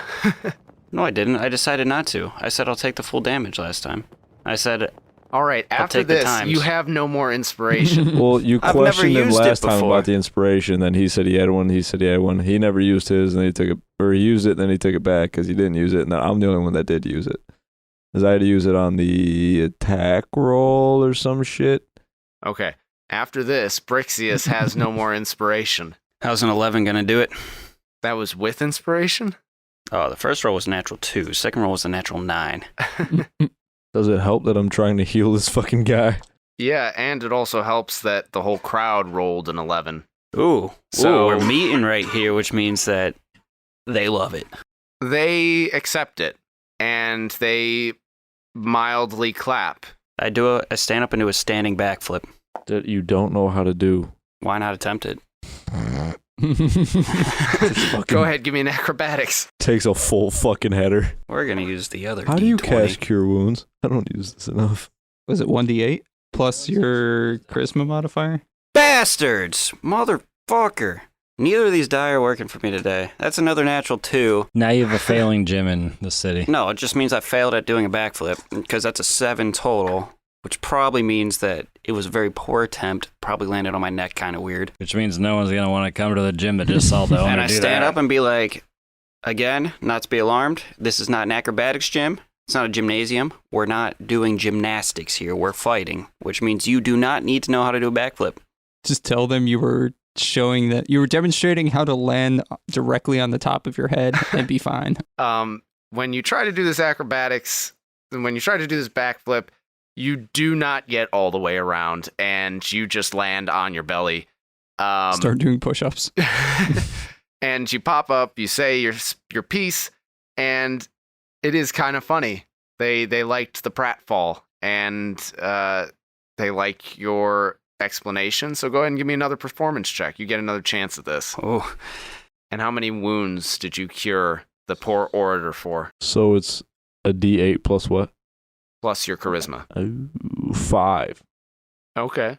No, I didn't. I decided not to. I said I'll take the full damage last time. I said... All right, after take the this, times. you have no more inspiration. Well, you I've never questioned him used it last time before. about the inspiration. Then he said he had one. He said he had one. He never used his, and then he took it, or he used it, then he took it back because he didn't use it. And I'm the only one that did use it, because I had to use it on the attack roll or some shit. Okay, after this, Brixius has no more inspiration. How's an 11 going to do it? That was with inspiration? Oh, the first roll was a natural 2. Second roll was a natural 9. Does it help that I'm trying to heal this fucking guy? Yeah, and it also helps that the whole crowd rolled an 11. Ooh. So- we're meeting right here, which means that they love it. They accept it, and they mildly clap. I do a stand up and do a standing backflip. That you don't know how to do. Why not attempt it? Go ahead, give me an acrobatics. Takes a full fucking header. We're going to use the other How do you D20. cast Cure Wounds? I don't use this enough. Was it 1d8 plus your charisma modifier? Bastards! Motherfucker! Neither of these die are working for me today. That's another natural 2. Now you have a failing gym in the city. No, it just means I failed at doing a backflip, because that's a 7 total, which probably means that it was a very poor attempt, probably landed on my neck kind of weird. Which means no one's going to want to come to the gym to just saw the owner And I do stand that. up and be like, again, not to be alarmed, this is not an acrobatics gym. It's not a gymnasium. We're not doing gymnastics here. We're fighting, which means you do not need to know how to do a backflip. Just tell them you were showing that you were demonstrating how to land directly on the top of your head and be fine. When you try to do this acrobatics, and when you try to do this backflip, you do not get all the way around, and you just land on your belly. Start doing push-ups. And you pop up, you say your piece, and it is kind of funny. They liked the pratfall, and they like your explanation, so go ahead and give me another performance check. You get another chance at this. Oh, And how many wounds did you cure the poor orator for, So it's a D8 plus what? plus your charisma? Ooh, 5. Okay.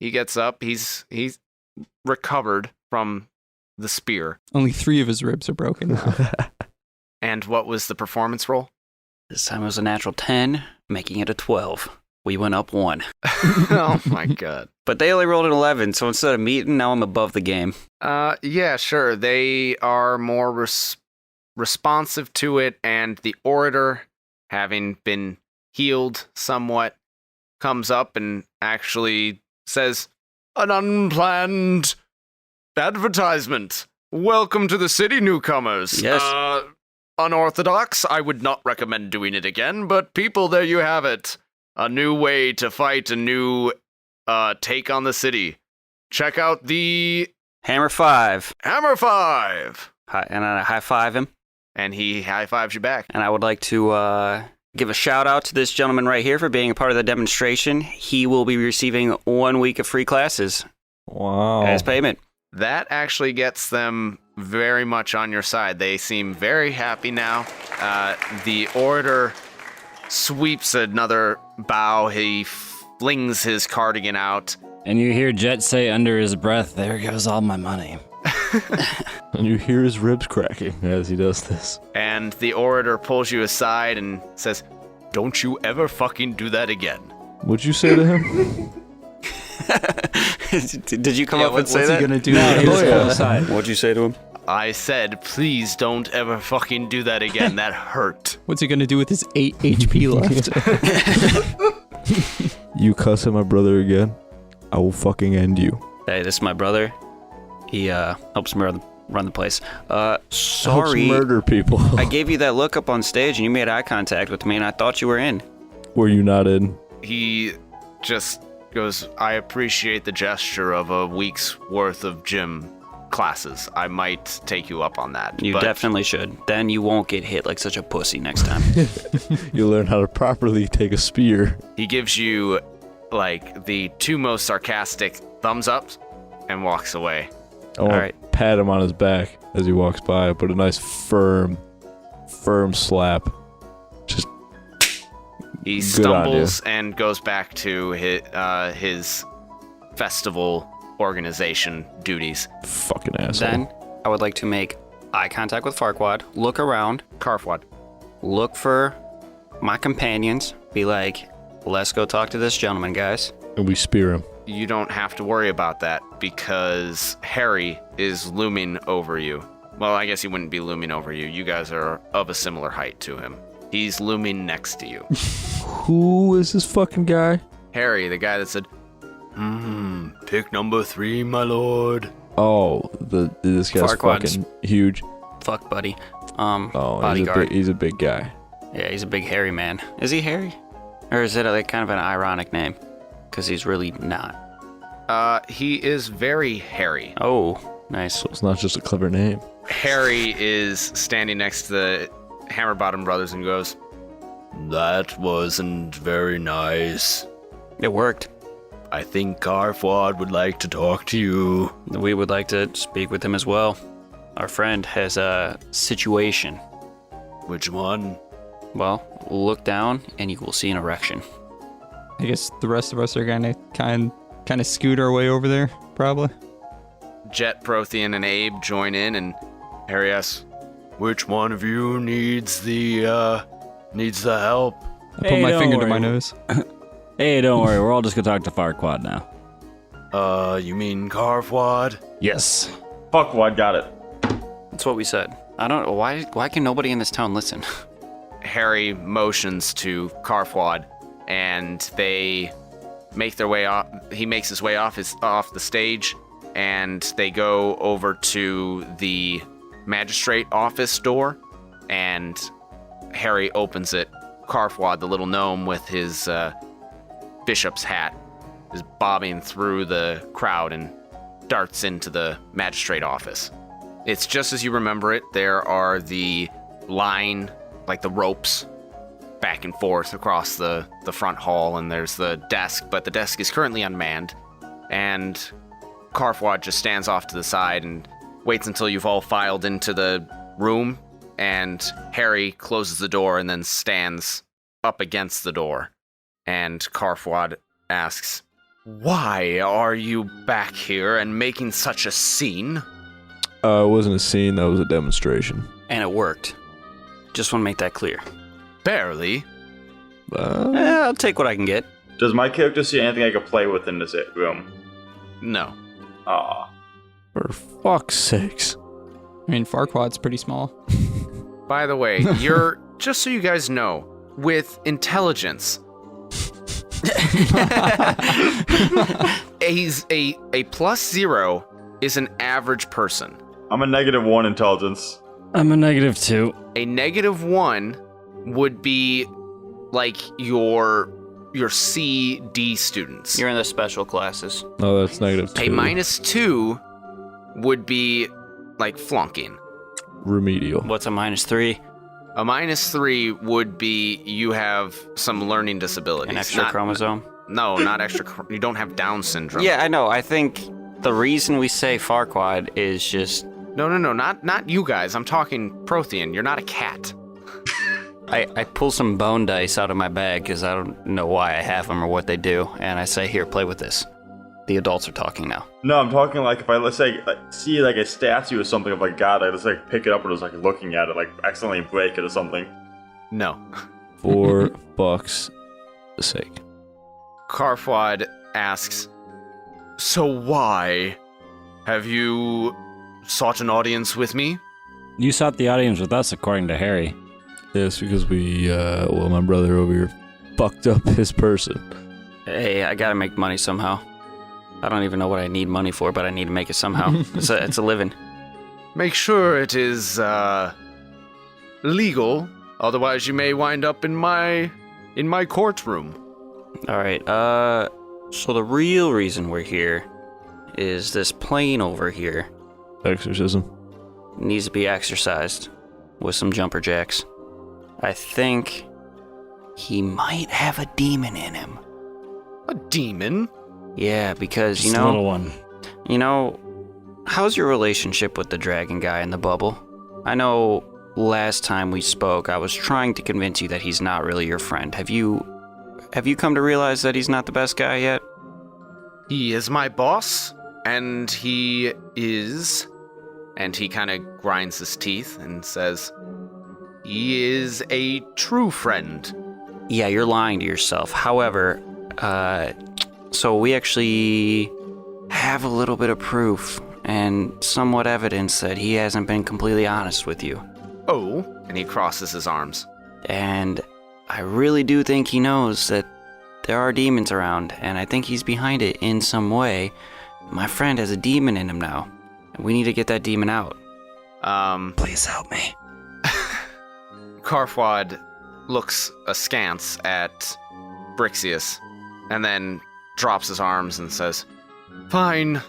He gets up. He's recovered from the spear. Only 3 of his ribs are broken now. And what was the performance roll? this time it was a natural 10, making it a 12. We went up 1. Oh my god. But they only rolled an 11, so instead of meeting, now I'm above the game. Yeah, sure. They are more responsive to it, and the orator, having been healed somewhat, comes up and actually says, "An unplanned advertisement. Welcome to the city, newcomers. Yes. Unorthodox. I would not recommend doing it again, but people, there you have it. A new way to fight, a new take on the city. Check out the Hammer 5. Hammer 5. And I high five him. And he high fives you back. And I would like to give a shout out to this gentleman right here for being a part of the demonstration. He will be receiving 1 week of free classes Wow. as payment. That actually gets them very much on your side. They seem very happy now. The orator sweeps another bow. He flings his cardigan out. And you hear Jet say under his breath, "There goes all my money." And you hear his ribs cracking as he does this. And the orator pulls you aside and says, "Don't you ever fucking do that again." What'd you say to him? Did you come up and say What's that? he gonna do? No, he now? was yeah. on the side. What'd you say to him? I said, "Please don't ever fucking do that again. That hurt." What's he gonna do with his 8 HP left? You cuss at my brother again, I will fucking end you. Hey, this is my brother. He helps me run the place. Helps Sorry. murder people. I gave you that look up on stage, and you made eye contact with me, and I thought you were in. Were you not in? He just goes, I appreciate the gesture of a week's worth of gym classes. I might take you up on that. You definitely should. Then you won't get hit like such a pussy next time. You learn how to properly take a spear. He gives you, like, the two most sarcastic thumbs ups and walks away. I want Alright. to pat him on his back as he walks by, but a nice firm slap. Just He Good on stumbles and goes back to his festival organization duties. fucking asshole. Then I would like to make eye contact with Farquaad, look around, Karfwad. look for my companions, be like, let's go talk to this gentleman, guys. And we spear him. You don't have to worry about that because Harry is looming over you. Well, I guess he wouldn't be looming over you. You guys are of a similar height to him. He's looming next to you. Who is this fucking guy? Harry, the guy that said, pick number 3, my lord. Oh, this guy's Farquaad's- fucking huge. Fuck, buddy. Oh, Bodyguard. he's a big guy. Yeah, he's a big hairy man. Is he hairy? Or is it like kind of an ironic name? Because he's really not. He is very hairy. Oh, nice. So it's not just a clever name. Harry is standing next to the Hammerbottom brothers and goes, that wasn't very nice. It worked. I think Karfwad would like to talk to you. We would like to speak with him as well. Our friend has a situation. Which one? Well, look down and you will see an erection. I guess the rest of us are gonna kind of scoot our way over there, probably. Jet, Prothean, and Abe join in, and Harry asks, which one of you needs the help? I put Hey, my don't finger to worry. my nose. Hey, don't worry. We're all just gonna talk to Farquaad now. You mean Karfwad? Yes. Fuck, what got it? That's what we said. I don't know why can nobody in this town listen? Harry motions to Karfwad, and they make their way off. He makes his way off the stage, and they go over to the magistrate office door, and Harry opens it. Karfwad, the little gnome with his bishop's hat, is bobbing through the crowd and darts into the magistrate office. It's just as you remember it. There are the line, like the ropes, back and forth across the front hall, and there's the desk, but the desk is currently unmanned, and Karfwad just stands off to the side and waits until you've all filed into the room, and Harry closes the door and then stands up against the door, and Karfwad asks, why are you back here and making such a scene? It wasn't a scene, that was a demonstration. And it worked. Just want to make that clear. Barely. I'll take what I can get. Does my character see anything I could play with in this room? No. Aw. For fuck's sakes. I mean, Farquaad's pretty small. By the way, you're, just so you guys know, with intelligence, a +0 is an average person. I'm a -1 intelligence. I'm a -2. A -1 would be like your C, D students. You're in the special classes. No, that's -2. A -2 would be like flunking. Remedial. What's a -3? A -3 would be you have some learning disabilities. An extra chromosome? No, not extra. You don't have Down syndrome. Yeah, I know. I think the reason we say Farquaad is just No, not you guys. I'm talking Prothean. You're not a cat. I pull some bone dice out of my bag because I don't know why I have them or what they do, and I say, here, play with this. The adults are talking now. No, I'm talking like if I, let's say, see like a statue or something of like God, I just like pick it up and just like looking at it, like accidentally break it or something. No. For fuck's sake. Karfwad asks, so why have you sought an audience with me? You sought the audience with us, according to Harry. Yes, because my brother over here fucked up his person. Hey, I gotta make money somehow. I don't even know what I need money for, but I need to make it somehow. It's a living. make sure it is legal. Otherwise, you may wind up in my courtroom. All right. So the real reason we're here is this plane over here Exorcism. needs to be exercised with some jumper jacks. I think he might have a demon in him. A demon? Yeah, because Just a little one. How's your relationship with the dragon guy in the bubble? I know last time we spoke, I was trying to convince you that he's not really your friend. Have you come to realize that he's not the best guy yet? He is my boss, and he is... And he kind of grinds his teeth and says, he is a true friend. Yeah, you're lying to yourself. However, so we actually have a little bit of proof and somewhat evidence that he hasn't been completely honest with you. Oh, and he crosses his arms. And I really do think he knows that there are demons around, and I think he's behind it in some way. My friend has a demon in him now, and we need to get that demon out. Please help me. Karfwad looks askance at Brixius, and then drops his arms and says, Fine.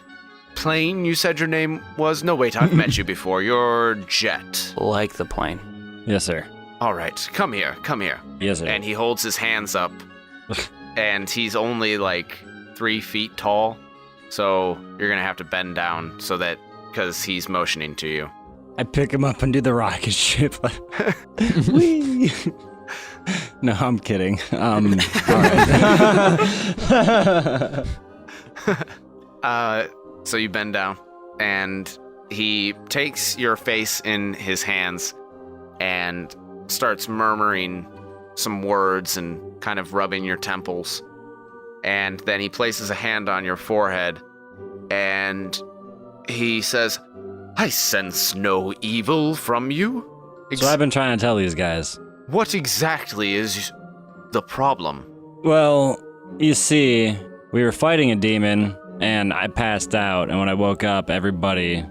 Plane, you said your name was? No, wait, I've met you before. You're Jet. Like the plane. Yes, sir. All right, come here. Yes, sir. And he holds his hands up, and he's only like 3 feet tall, so you're going to have to bend down because he's motioning to you. I pick him up and do the rocket ship. Whee! No, I'm kidding. All right. So you bend down, and he takes your face in his hands and starts murmuring some words and kind of rubbing your temples. And then he places a hand on your forehead, and he says, I sense no evil from you. So I've been trying to tell these guys. What exactly is the problem? Well, you see, we were fighting a demon, and I passed out, and when I woke up, everybody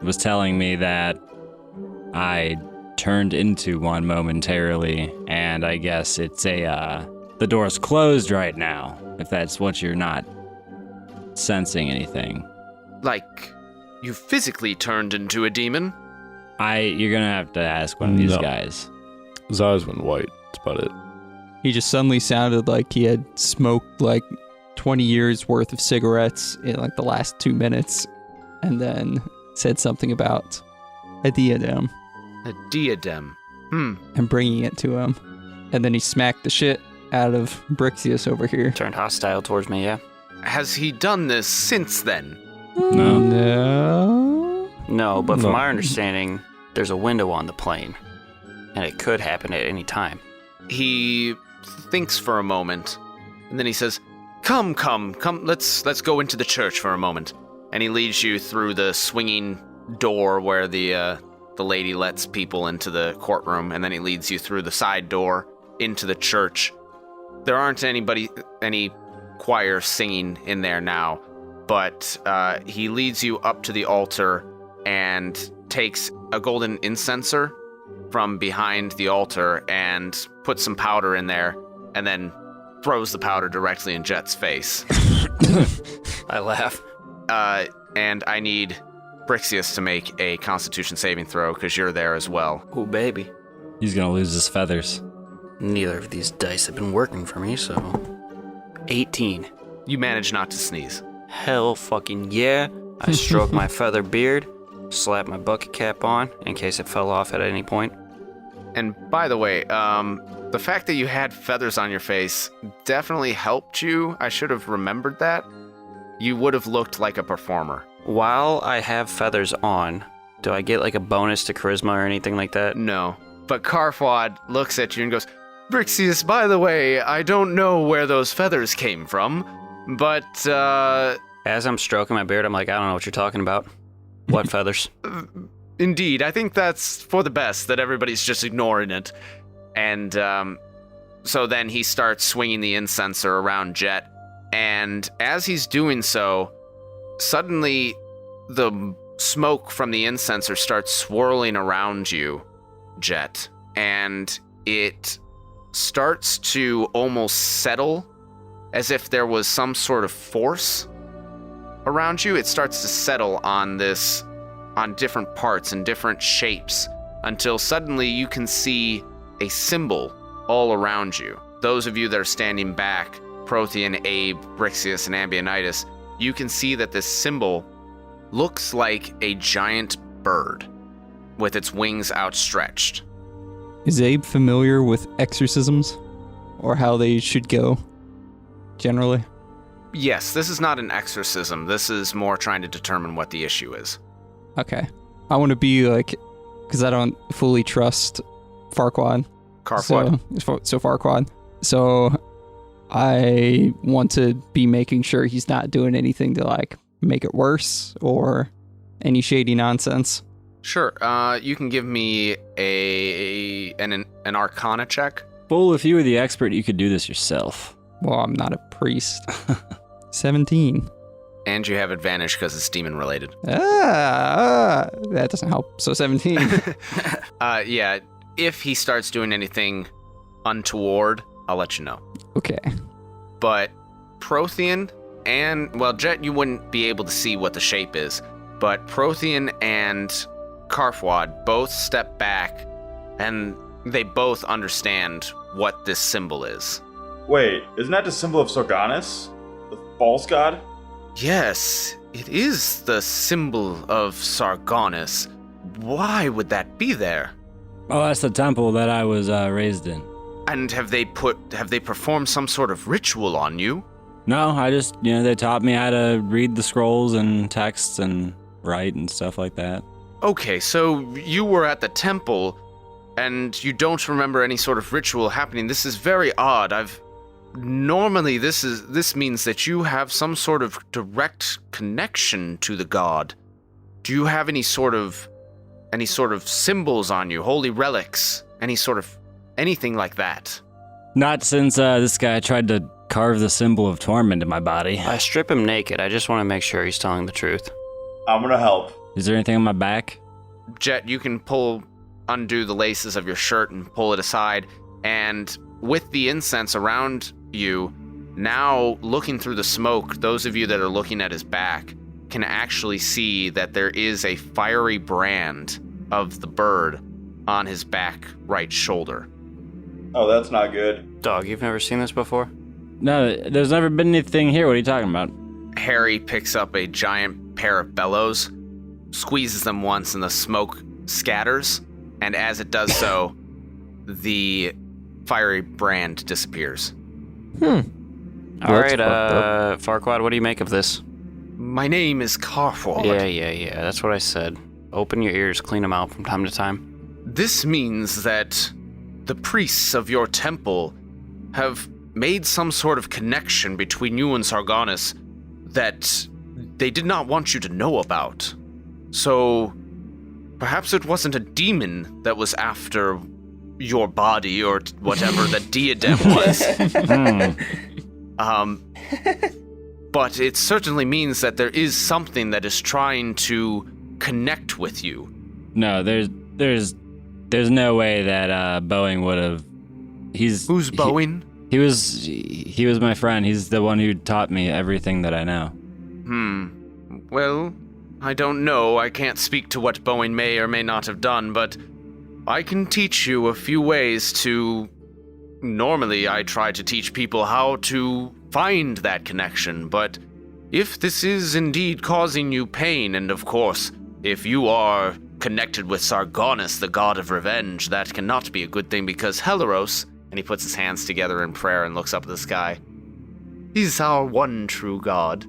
was telling me that I turned into one momentarily, and I guess it's the door's closed right now, if that's what you're not sensing anything. Like, you physically turned into a demon? You're gonna have to ask one of these guys. His eyes went white. That's about it. He just suddenly sounded like he had smoked like 20 years worth of cigarettes in like the last 2 minutes, and then said something about a diadem. A diadem. And bringing it to him. And then he smacked the shit out of Brixius over here. Turned hostile towards me, yeah? Has he done this since then? No. No, but from our understanding, there's a window on the plane, and it could happen at any time. He thinks for a moment, and then he says, Come, let's go into the church for a moment. And he leads you through the swinging door where the lady lets people into the courtroom, and then he leads you through the side door into the church. There aren't any choir singing in there now, but he leads you up to the altar and takes a golden incenser from behind the altar and puts some powder in there, and then throws the powder directly in Jet's face. I laugh. And I need Brixius to make a Constitution saving throw, because you're there as well. Oh, baby. He's gonna lose his feathers. Neither of these dice have been working for me, so... 18. You manage not to sneeze. Hell fucking yeah. I stroke my feather beard, slap my bucket cap on, in case it fell off at any point. And by the way, the fact that you had feathers on your face definitely helped you. I should have remembered that. You would have looked like a performer. While I have feathers on, do I get like a bonus to charisma or anything like that? No. But Karfwad looks at you and goes, Brixius, by the way, I don't know where those feathers came from, but, As I'm stroking my beard, I'm like, I don't know what you're talking about. What feathers? Indeed, I think that's for the best, that everybody's just ignoring it. And, so then he starts swinging the incenser around Jet, and as he's doing so, suddenly the smoke from the incenser starts swirling around you, Jet, and it starts to almost settle as if there was some sort of force around you. It starts to settle on different parts and different shapes until suddenly you can see a symbol all around you. Those of you that are standing back, Prothean, Abe, Brixius, and Ambionitis, you can see that this symbol looks like a giant bird with its wings outstretched. Is Abe familiar with exorcisms or how they should go generally? Yes, this is not an exorcism. This is more trying to determine what the issue is. Okay. I want to be like, because I don't fully trust Farquaad. Carquad. So Farquaad. So I want to be making sure he's not doing anything to like make it worse or any shady nonsense. Sure. You can give me an Arcana check. Bull, if you were the expert, you could do this yourself. Well, I'm not a priest. 17. And you have advantage because it's demon related. That doesn't help. So 17. Yeah. If he starts doing anything untoward, I'll let you know. Okay. But Prothean and, well, Jet, you wouldn't be able to see what the shape is, but Prothean and Carfwad both step back, and they both understand what this symbol is. Wait, isn't that the symbol of Sargonis? The false god? Yes, it is the symbol of Sargonis. Why would that be there? Oh, that's the temple that I was raised in. And have they performed some sort of ritual on you? No, I just, they taught me how to read the scrolls and texts and write and stuff like that. Okay, so you were at the temple, and you don't remember any sort of ritual happening. This is very odd. Normally this means that you have some sort of direct connection to the god. Do you have any sort of symbols on you, holy relics, anything like that? Not since this guy tried to carve the symbol of torment in my body. I strip him naked. I just want to make sure he's telling the truth. I'm gonna help. Is there anything on my back? Jet, you can undo the laces of your shirt and pull it aside, and with the incense around you, now looking through the smoke, those of you that are looking at his back can actually see that there is a fiery brand of the bird on his back right shoulder. Oh, that's not good. Dog, you've never seen this before? No, there's never been anything here. What are you talking about? Harry picks up a giant pair of bellows, squeezes them once, and the smoke scatters, and as it does so, the fiery brand disappears. All right, Farquaad, what do you make of this? My name is Carford. Yeah, that's what I said. Open your ears, clean them out from time to time. This means that the priests of your temple have made some sort of connection between you and Sargonis that they did not want you to know about. So, perhaps it wasn't a demon that was after your body or whatever the diadem was. But it certainly means that there is something that is trying to connect with you. No, there's no way that Boeing would have. Who's Boeing? He was my friend. He's the one who taught me everything that I know. Well, I don't know. I can't speak to what Boeing may or may not have done, but I can teach you a few ways to... Normally, I try to teach people how to find that connection, but if this is indeed causing you pain, and of course, if you are connected with Sargonis, the god of revenge, that cannot be a good thing because Helaros, and he puts his hands together in prayer and looks up at the sky, he's our one true god.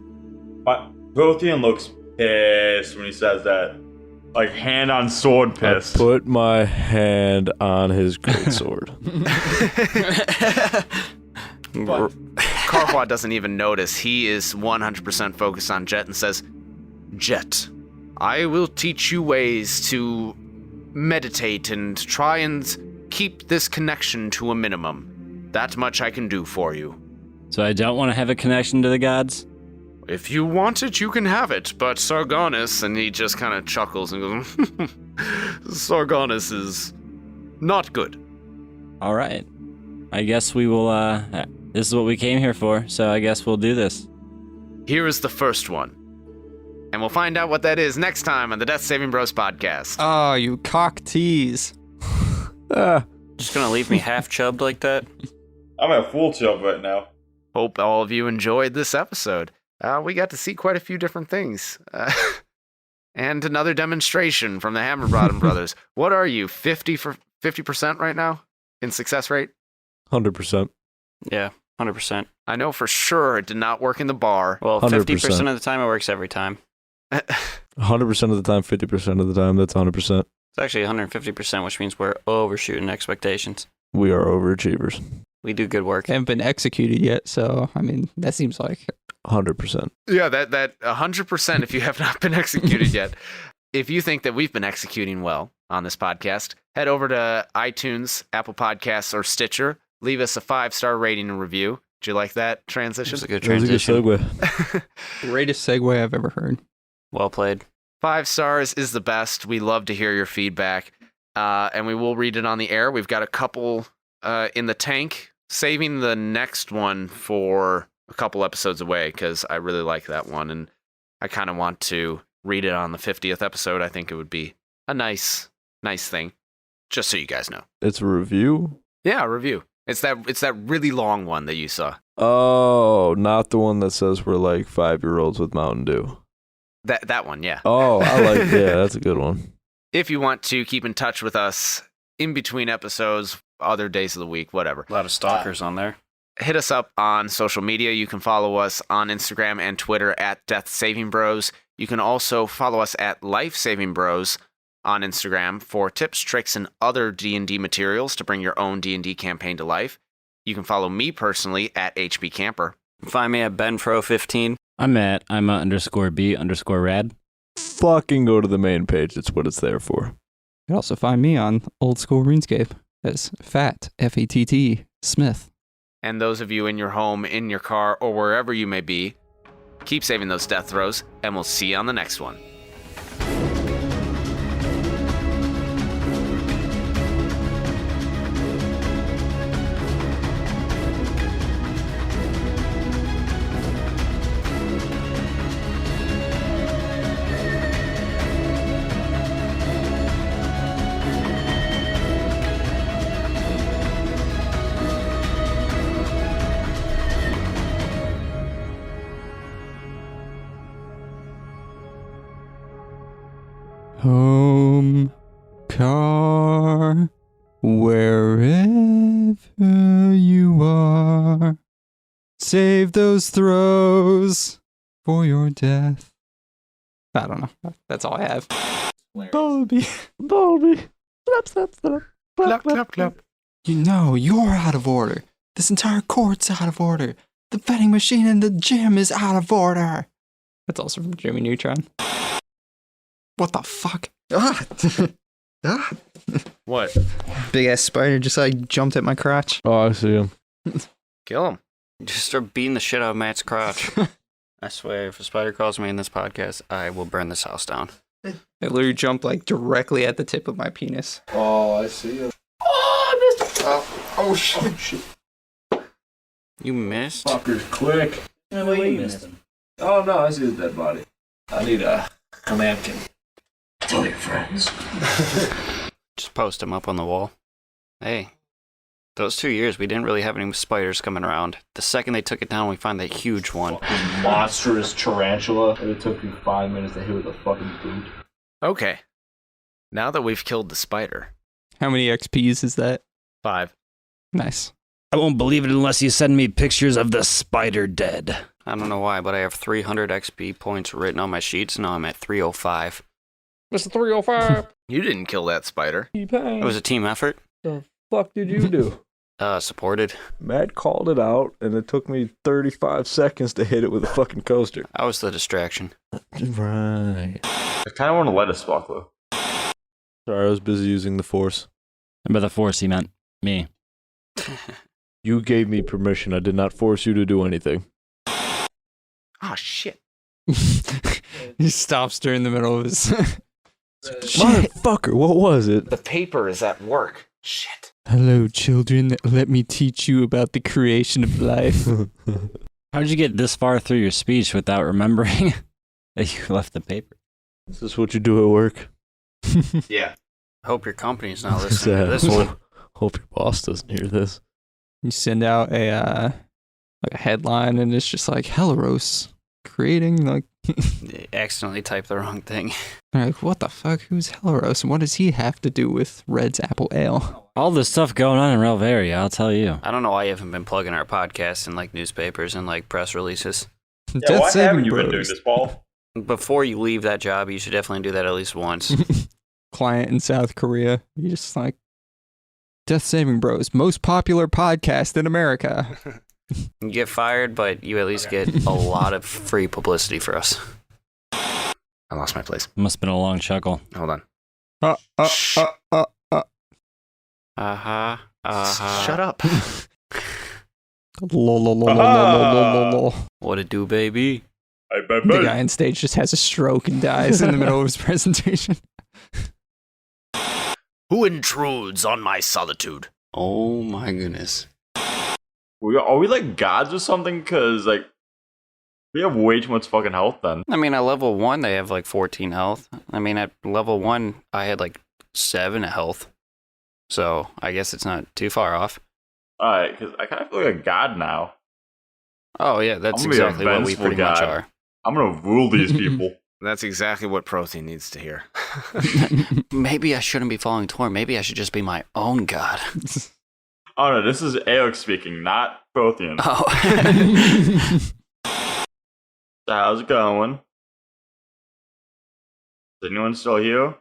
Prothean looks pissed when he says that. Like, hand on sword pissed. I put my hand on his greatsword. Carquad doesn't even notice. He is 100% focused on Jet and says, Jet, I will teach you ways to meditate and try and keep this connection to a minimum. That much I can do for you. So I don't want to have a connection to the gods? if you want it, you can have it, but Sargonis, and he just kind of chuckles and goes, Sargonis is not good. All right. I guess we will, this is what we came here for, so I guess we'll do this. Here is the first one. And we'll find out what that is next time on the Death Saving Bros podcast. Oh, you cock tease. Just gonna leave me half chubbed like that? I'm at full chub right now. Hope all of you enjoyed this episode. We got to see quite a few different things. And another demonstration from the Hammerbottom brothers. What are you, 50% right now in success rate? 100%. Yeah, 100%. I know for sure it did not work in the bar. Well, 100%. 50% of the time it works every time. 100% of the time, 50% of the time, that's 100%. It's actually 150%, which means we're overshooting expectations. We are overachievers. We do good work. They haven't been executed yet, so, I mean, that seems like... 100%. Yeah, that 100% if you have not been executed yet. If you think that we've been executing well on this podcast, head over to iTunes, Apple Podcasts, or Stitcher. Leave us a 5-star rating and review. Did you like that transition? It's a good That was a good transition. segue. Greatest segue I've ever heard. Well played. 5 stars is the best. We love to hear your feedback, and we will read it on the air. We've got a couple in the tank, saving the next one for a couple episodes away because I really like that one, and I kind of want to read it on the 50th episode. I think it would be a nice thing, just so you guys know. It's a review? Yeah, a review. It's that really long one that you saw. Oh, not the one that says we're like 5-year-olds with Mountain Dew. That one, yeah. Oh, I like, yeah, that's a good one. If you want to keep in touch with us in between episodes, other days of the week, whatever. A lot of stalkers on there. Hit us up on social media. You can follow us on Instagram and Twitter at Death Saving Bros. You can also follow us at Life Saving Bros on Instagram for tips, tricks, and other D&D materials to bring your own D&D campaign to life. You can follow me personally at HB Camper. Find me at BenPro15. I'm at _B_rad. Fucking go to the main page. That's what it's there for. You can also find me on Old School RuneScape as Fat, F-A-T-T, Smith. And those of you in your home, in your car, or wherever you may be, keep saving those death throws, and we'll see you on the next one. Home, car, wherever you are, save those throws for your death. I don't know. That's all I have. Bobby. Slap, slap, slap. Clap, clap, clap. You know, you're out of order. This entire court's out of order. The vending machine in the gym is out of order. That's also from Jimmy Neutron. What the fuck? What? Big ass spider just like jumped at my crotch. Oh, I see him. Kill him. Just start beating the shit out of Matt's crotch. I swear, if a spider calls me in this podcast, I will burn this house down. It literally jumped like directly at the tip of my penis. Oh, I see him. Oh shit. You missed? Fucker's quick. No way you missed him. Oh, no, I see his dead body. I need a napkin. Tell your friends. Just post him up on the wall. Hey, those 2 years, we didn't really have any spiders coming around. The second they took it down, we find that huge one. Fucking monstrous tarantula. And it took me 5 minutes to hit with a fucking boot. Okay. Now that we've killed the spider. How many XPs is that? 5. Nice. I won't believe it unless you send me pictures of the spider dead. I don't know why, but I have 300 XP points written on my sheets. Now I'm at 305. Mr. 305. You didn't kill that spider. It was a team effort. The fuck did you do? Supported. Matt called it out, and it took me 35 seconds to hit it with a fucking coaster. I was the distraction. Right. I kind of want to let it sparkle. Sorry, I was busy using the Force. And by the force, he meant me. You gave me permission. I did not force you to do anything. Oh, shit. He stops during the middle of his. Motherfucker, what was it? The paper is at work. Shit. Hello, children. Let me teach you about the creation of life. How'd you get this far through your speech without remembering that you left the paper? Is this what you do at work? Yeah. Hope your company's not listening to this one. Hope your boss doesn't hear this. You send out a headline, and it's just like Helleros creating like. Accidentally typed the wrong thing. They're like, what the fuck? Who's Helleros, and what does he have to do with Red's Apple Ale? All this stuff going on in Relvaria, I'll tell you. I don't know why you haven't been plugging our podcast in like newspapers and like press releases. Yeah, why haven't you been doing this, Paul? Before you leave that job, you should definitely do that at least once. Client in South Korea. You just like Death Saving Bros, most popular podcast in America. You get fired, but you at least get a lot of free publicity for us. I lost my place. Must have been a long chuckle. Hold on. Shut up. Lol. What it do, baby? The guy on stage just has a stroke and dies in the middle of his presentation. Who intrudes on my solitude? Oh my goodness. Are we like gods or something? Because, like, we have way too much fucking health then. I mean, at level 1, they have like 14 health. I mean, at level 1, I had like 7 health. So I guess it's not too far off. Alright, because I kind of feel like a god now. Oh, yeah, that's I'm gonna be a exactly what we vengeful pretty much god. are. I'm gonna rule these people. That's exactly what Prothean needs to hear. Maybe I shouldn't be following Tor. Maybe I should just be my own god. Oh no, this is Alex speaking, not Prothean. Oh. How's it going? Is anyone still here?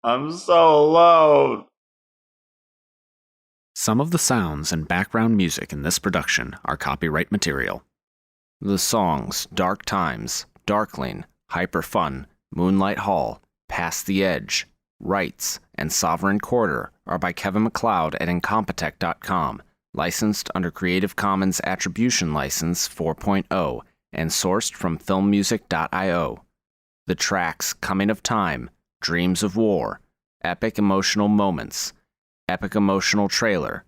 I'm so alone. Some of the sounds and background music in this production are copyright material. The songs Dark Times, Darkling, Hyper Fun, Moonlight Hall, Past the Edge, Rights, and Sovereign Quarter are by Kevin MacLeod at Incompetech.com, licensed under Creative Commons Attribution License 4.0, and sourced from filmmusic.io. The tracks Coming of Time, Dreams of War, Epic Emotional Moments, Epic Emotional Trailer,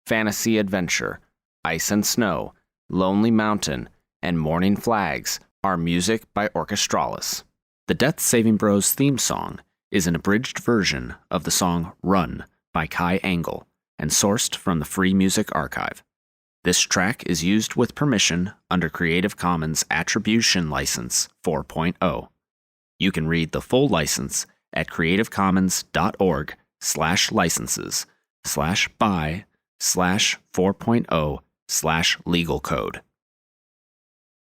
Fantasy Adventure, Ice and Snow, Lonely Mountain, and Morning Flags are music by Orchestralis. The Death Saving Bros theme song is an abridged version of the song Run by Kai Angle and sourced from the Free Music Archive. This track is used with permission under Creative Commons Attribution License 4.0. You can read the full license at creativecommons.org/licenses/by/4.0/legal code.